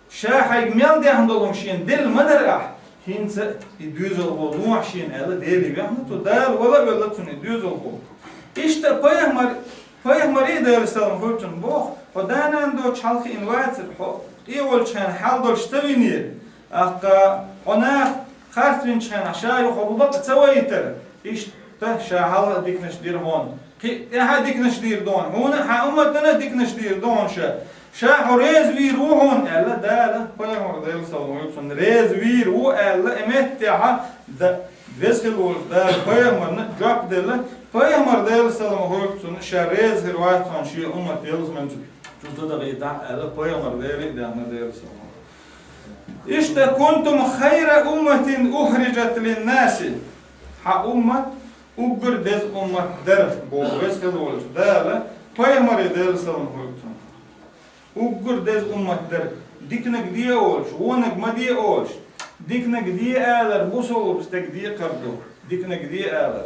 شا هاي ميال ديهم دولهم شين دل مدر هينس يدوزل هو نوع شين ألا ديلي بيحنا تو دال ولا تون يدوزل هو إشتا بايمر إيه سلام هولتون بوخ ودانا عنده تشالخ إنواتر إيول شان حال دول شتوينير هناك خارتين شان عشاء يخبط تسويتر إشتا شاحال ديك نشدير هون ها ديك نشدير دون هنا أمتنا ديك نشدير دون شا ريز وير وهون ألا دالا بايمر ديل سلام هولتون ريز وير و ألا إمتها دا فيسكل وول دال بايمر جاب ديلا بايمر ديل سلام هولتون شا ريز هرواتون شي أمت ديلز من جزء ده غيدا ألا بايمر ديل دانا ديل سلام إشتا كنتم خير أمة أخرجت للناس أمة أجر دز أمة درف بو فيسكل وول دالا بايمر ديل سلام هولتون أجر دز أمة درف ديكنك دي أولش ونك ما دي أولش ديكنك دي آلر بوسو بستك دي قردو ديكنك دي آلر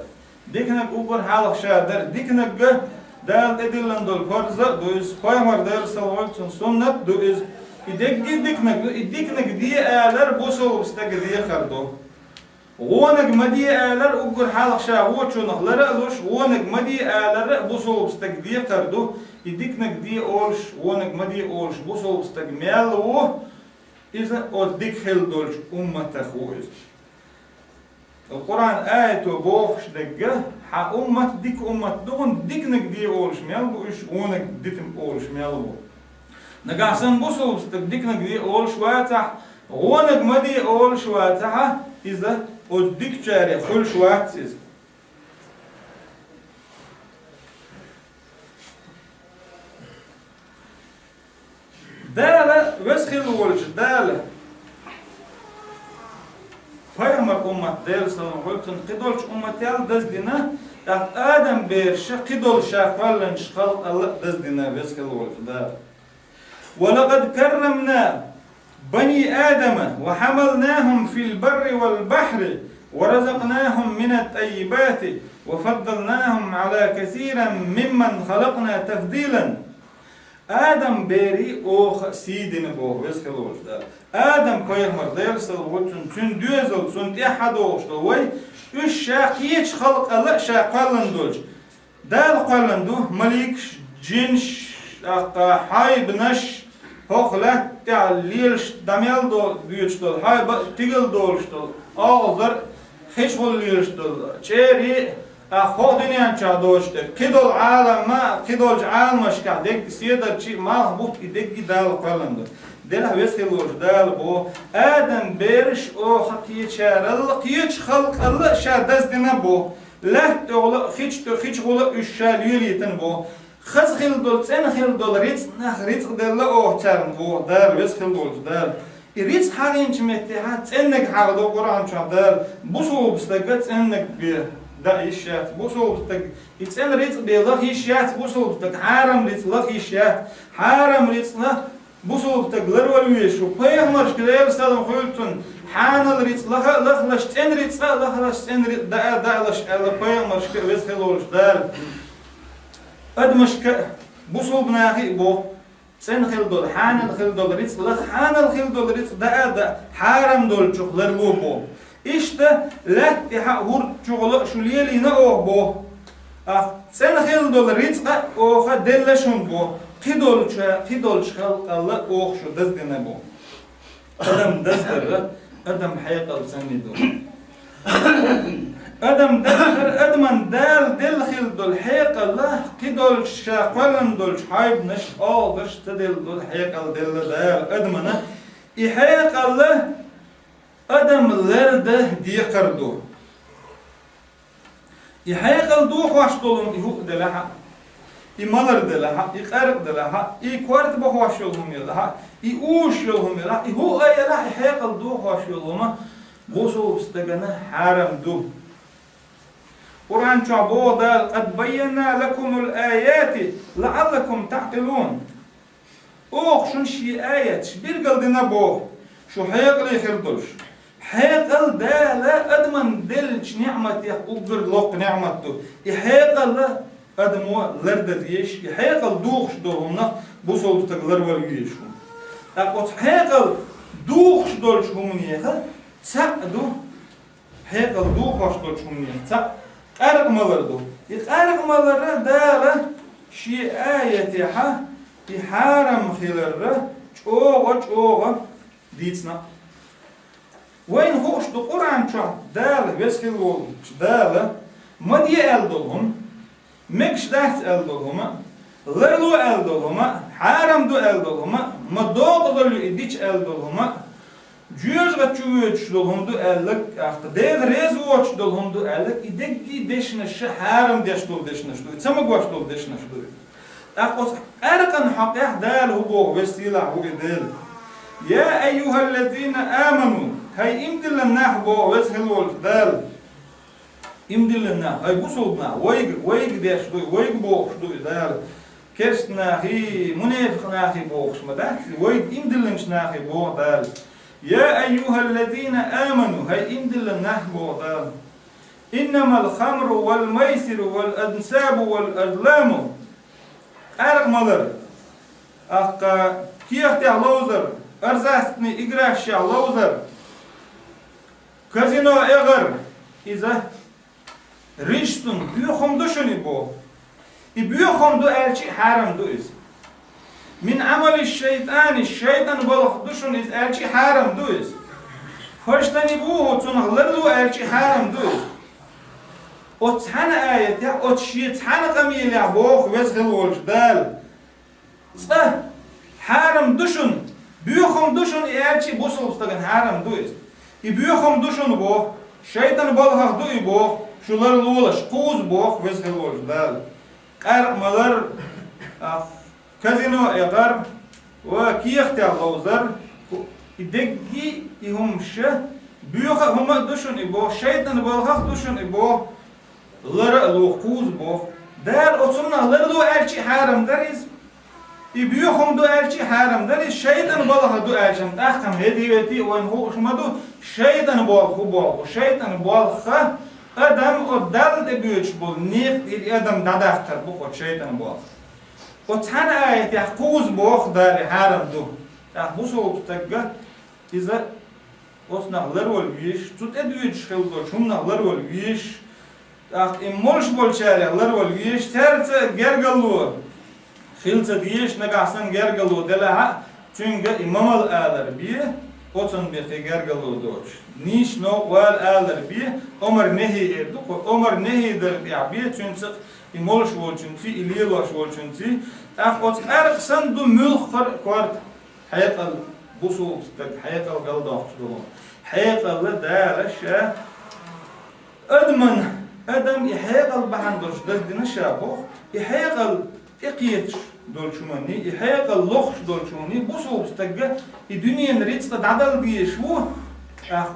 ديكنك أجر حالك شادر ديكنك دال إدلن دول فرزة دو إز بايمر دال سلوالتون سنت دو إز ديكنك دي آلر بوسو بستك دي قردو ونك ما دي آلر أجر حالك شاوتشو نخلر ألوش ونك ما دي آلر بوسو بستك دي قردو يديكنك دي أولش ونك ما دي أولش بوسو بستجمال و إذا أوديك خل دولش تخويز القرآن آية بوخش دقة ح ديك دون ديكنك دي أولش ميال بوش ونك ديتم أولش ميال بو نقاسن بوسو بستجديكنك دي أولش واتح ونك ما دي أولش واتح إذا أوديك جاري خلش واتسيز دالة وسخل والج دالة فاهمر أمة دال سلام هولتن قدولش أمة تال دزدنا آدم بيرش قدول شافالن شخلق الله دزدنا وسخل والج دالة ولقد كرمنا بني آدم وحملناهم في البر والبحر ورزقناهم من الطيبات وفضلناهم على كثير ممن خلقنا تفضيلا Adam beri o sidini bo veskel oldu. Adam peygamber derse olsun tün düz olsun ehad oldu. Vay üç şakiyeç halk Allah şaqalın dolç. Dal qalandu malik cin haybnaş hoqla ta'lil damel do büyüçdol. Hay tigil dolçdol. Ağızlar hiç oluyuşdol. Çeri خودنیان چه داشته کدول عالم ما کدول عالمش که دیگ سیدر چی ما بود کی دیگی دال قلند دل هوس خلوش دال بو آدم برش او خطیه چارل قیچ خلق الله شادز دنا بو لحت اولا خیچ اولا اشالیلیتن بو خز خل دول سن خل دول ریت نه ریت دل او چارن بو دال هوس خلوش دال ریت هرینچ متها سنگ هردو قرآن چه دال بوسو بستگت سنگ بی da işyat bu soğuktak içen rit belak işyat bu soğuktak haram rit lak işyat haram rit la bu soğuktak larvalüye şu peygamber şkeder sallam koyultun hanal rit la şten rit la şten rit da la şala peygamber şkeder vesel olur dar admışka bu soğuknahi bu sen khildol hanal khildol rit la hanal khildol rit da haram dol çoklar bu İşte lehtiha hur çoğulu şu liyeliğine o bu. Sen xil dol rizqa oğa delleşun bu. Qidol çıkallı oğ şu dizgine bu. Adam dizgirli, adam haykal seni du. Adam dizgir, adman dal del xil dol haykallı, qidol şaqalın dol haybnish ağdış tedil dol haykal delle dal admana. Haykallı adamlar da diqardu. İhayqal du xoş dolun ihu delaha. İmalar delaha, iqarq delaha, iqart bu xoş yolum yelaha, iuş yolum yelaha, ihu ayela ihayqal du xoş yoluma bosu istagana haram du. Kur'an çabo da qad bayyana lakumul ayati la'allakum ta'qilun. O şun şi ayet bir qaldına bu. Şu hayqal ixirdulş. حيقل ده لا أدمن دلش نعمة يقبر لق نعمته يحيقل لا أدمو لردت يش يحيقل دوخش دولهم نخ بوصل تقلر والجيشهم أقول حيقل دوخش دولش هم يخل تسعدو حيقل دوخش دولش هم يخل تسع أرق ملردو يقارق ملرد ده لا شيء آية يحا يحارم خلره جوغة ديتنا وين هوش دو قرآن چه دال وسخل ول دال مدي الدلهم مكش دات الدلهم لرلو الدلهم حرام دو الدلهم مدوق دل اديش الدلهم جوز غچوچ دلهم دو الك اخت دل رز وچ دلهم دو الك ادگي دشنش حرام دش دل دشنش دو تسمى گوش دل دشنش دو اقص ارقن حقه دال هو وسيله هو دل يا ايها الذين امنوا هاي امدل النحبو وسهل والدال امدل النح هاي بوصلنا ويق ديش دوي ويق بوخش دوي دال كرست ناخي منافق ناخي بوخش مداك ويق امدل مش ناخي بوخ دال يا أيها الذين آمنوا هاي امدل النحبو دال إنما الخمر والميسر والأنساب والأزلام أرق ملر أخا كيختي علوزر أرزاستني إقراشي علوزر Kazino eğer iza riştun büyükhum düşünü bu. Büyükhum du elçi haram du iz. Min amali şeytan balık düşün iz elçi haram du iz. Hoştani bu tunaklar du elçi haram du iz. O tane ayet ya o şiye tane kamil ya boğ vezgil olç dal. Haram düşün. Büyükhum düşün elçi bu sulstagan haram du iz. İbüyükhum düşün bu, şeytan balhaq duy bu, şular lulaş, kuz bu, vezgil olç dal. Qarqmalar, kazino eğer, ve kiyekti Allah'uzlar, ideggi ihumşe, büyükhum düşün bu, şeytan balhaq düşün bu, lara lu kuz bu, dal otunna lara lu elçi haram deriz, İbüyükhum du elçi haram deriz, şeytan balhaq du elçi, ahkam hediyeti ve hoşmadu, şeytan bu, şeytan balxa adam o dal de büyüç bul, niyet adam dadaqtar bu şeytan bu. وتحنا آية يحكوز بوخ داري حارم دو يحبوسوا بتجا إذا وصنا لرول ويش تتأدويش خلدو شمنا لرول ويش إمولش بولشاري لرول ويش ترت جرجلو خلت ديش نقاسن جرجلو دلها تونجا إمامل آلر بيه وطن بيخي جرجلو دوش نيش نو وال آلر بيه عمر نهي إردو عمر نهي در بيه تونسق إمولش بولشنتي إليلوش بولشنتي أخوات أرقسن دو ملخر كورت حيقل بوسو حيقل قلداخ شدوهم حيقل لدارش أدم يحيقل بحندرش دردنا شابوخ يحيقل إقيتش دولشماني يحيقل لخش دولشماني بوسو بستقى الدنيا نريد تدعدل بيشو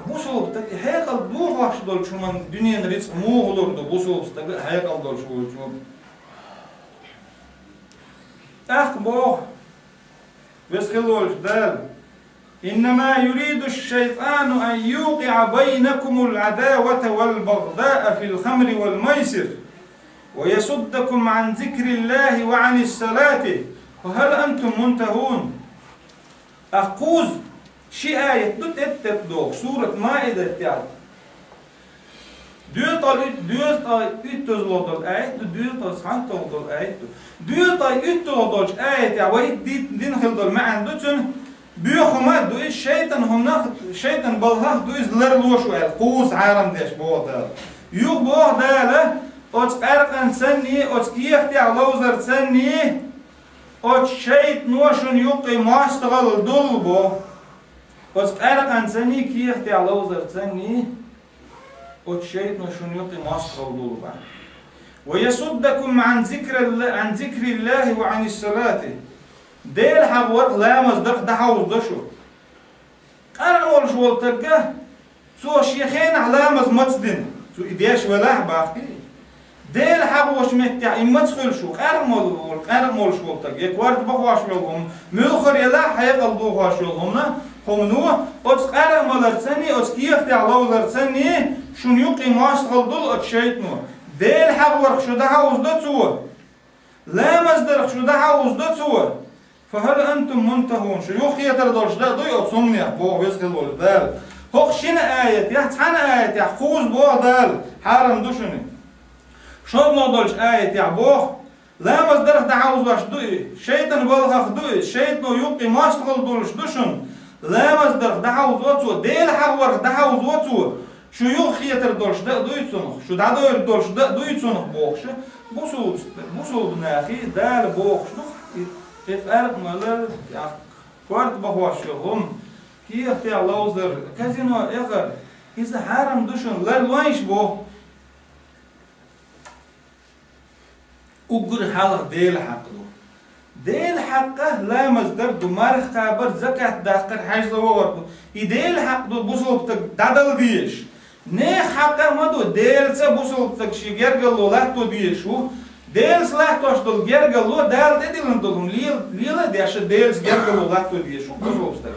بوسو بستقى يحيقل دوغاش دولشمان الدنيا نريد موغلور دو بوسو بستقى يحيقل دولشماني بوخ بسخلوش دال إنما يريد الشيطان أن يوقع بينكم العداوة والبغضاء في الخمر والميسر ويصدكم عن ذكر الله وعن الصلاة فهل أنتم منتهون أقوز شي آية تتبدو سورة مائدة يعني Duurtal ytterlodel eit, duurtal santodel eit. Duurtal ytterlodel eit, ja, wat din gildel معن دوتن بيوخما دو إيش شيطان هم شيطان بالله دو إيش لرلوش وعد قوس عالم ديش بوه يوق بوه داله أوت أرقن سني أوت كيختي علوزر سني أوت شيط نوشن يوقي ماستغل دول بوه أوت أرقن سني كيختي علوزر سني أوت شيط نوشن يوقي ماستغل دول بوه ويصدكم عن ذكر الله وعن الصلاة ديل حقور لا مصدق دحوز دشو أنا أول شو تلقى سو شيخين على مصدن سو إدياش ولا باقي ديل حقوش متع إمتخل شو قرمول شو تلقى يكوارد بخواش لهم ملخر يلا حيقل بخواش لهم هم نو أتس قرمول سني أتس كيف تعلو سني شو يقي ماستغل دول أتشيتنو ديل حقور شو دحوز دتو لا مصدر شو دحوز دتو فهل أنتم منتهون شيوخ يتردوش ده دوي أتصمني بوه ويسكل بول دال هوخ شين آية يحتحن آية يحخوز بوه دال حارم دوشني شو بنودولش آية يحبوه لا مصدر دعوز واش دوي شيطان بالغخ دوي شيطان يوقي ماستغل دولش دوشن لا مصدر دعوز واتو ديل حور دعوز واتو شيوخ يتردوش ده دوي تسنخ شو دا دوي دولش ده دوي تسنخ بوخش بوسو بناخي دال بوخش إفعال مالر كورت بخواشهم كي اختي اللوزر كازينو إغر إذا حرام دوشن لا لويش بو أجر حلق ديل حقه ديل حقه لا مصدر دمار خابر زكاة داخل حاجة وورد يديل حقه بوصل دادل ديش نه حقه ما دو ديل سه بوصل شجر قالوا لا تو ديشو ديلس لاتوش دول جرجلو دال تديلن دولم ليلا ديش ديلس جرجلو لاتو ديشو بوزوستك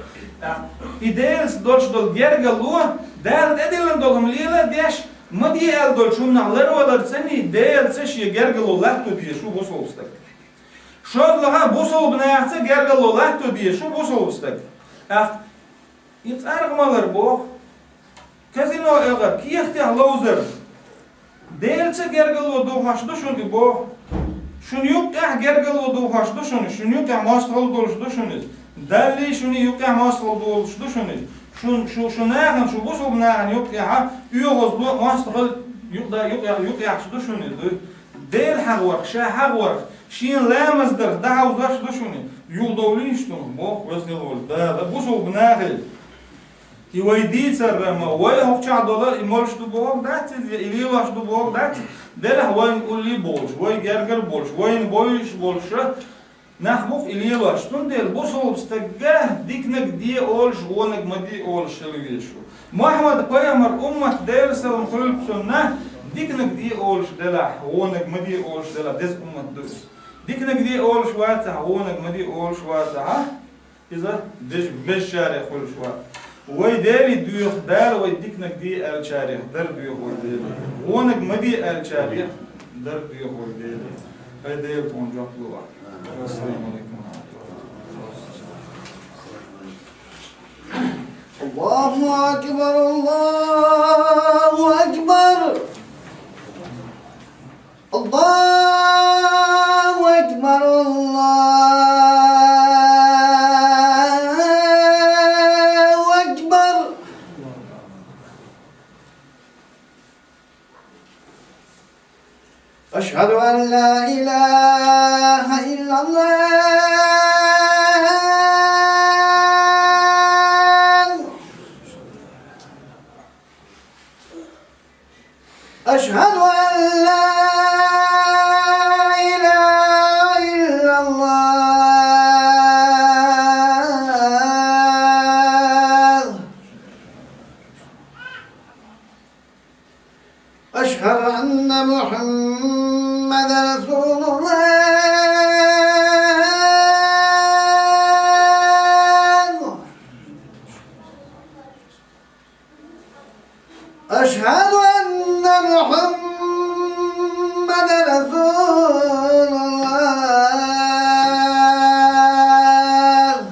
ديلس دوش دول جرجلو دال تديلن دولم ليلا ديش مدي ال دول شومنا لرولر سني ديلس شي جرجلو لاتو ديشو بوزوستك شو لها بوزو بناعت جرجلو لاتو ديشو بوزوستك يتعرق مالر بو كازينو اغر كي يختي لوزر ديلس جرجلو دو هاشدو شوني بو شون يوقع جرجلو دو هاشدو شوني شون يوقع ماستغل دولش دو شوني دالي شوني يوقع ماستغل دولش دو شوني شو ناغن شو بوسو بناغن يوقع يوغز دو ماستغل يوقع شدو شوني ديل حغور شا حغور شين لا مصدر دعو داش دو شوني يوغدولين شتو بو وزنيل دا بوسو بناغل يويدي سرما وي هوكشا دولار يمولش دو بوغ دات يلي واش دو بوغ دات دله وين قولي بولش وي جرجر بولش وين بويش بولش نحبوخ يلي واش تندل بوسو بستجاه ديكنك دي اولش ونك مدي اولش لويشو محمد بيامر امه دير سلام خلل بسنه ديكنك دي اولش دلا ونك مدي اولش دلا دز امه دوس ديكنك دي اولش واتا ونك مدي اولش واتا اذا دج مشاري خلش واتا وي داري دوخ دار وي ديكنك دي الشارع در دوخ وي داري ونك مدي الشارع در دوخ وي داري Hediye boncuklu var. Selamünaleyküm. Allahu Ekber, Allahu Ekber. Allahu Ekber, Allahu Ekber. Eşhedü en la ilahe illallah. Eşhedü en la ilahe illallah. Eşhedü enne Muhammeden Resulullah. Eşhedü enne Muhammeden Resulullah.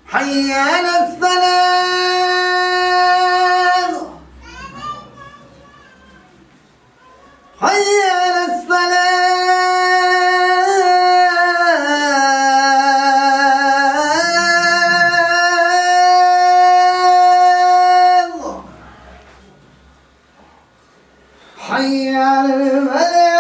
Hayya alas-salah. Hayya alas-salah. Hayya alal-falah.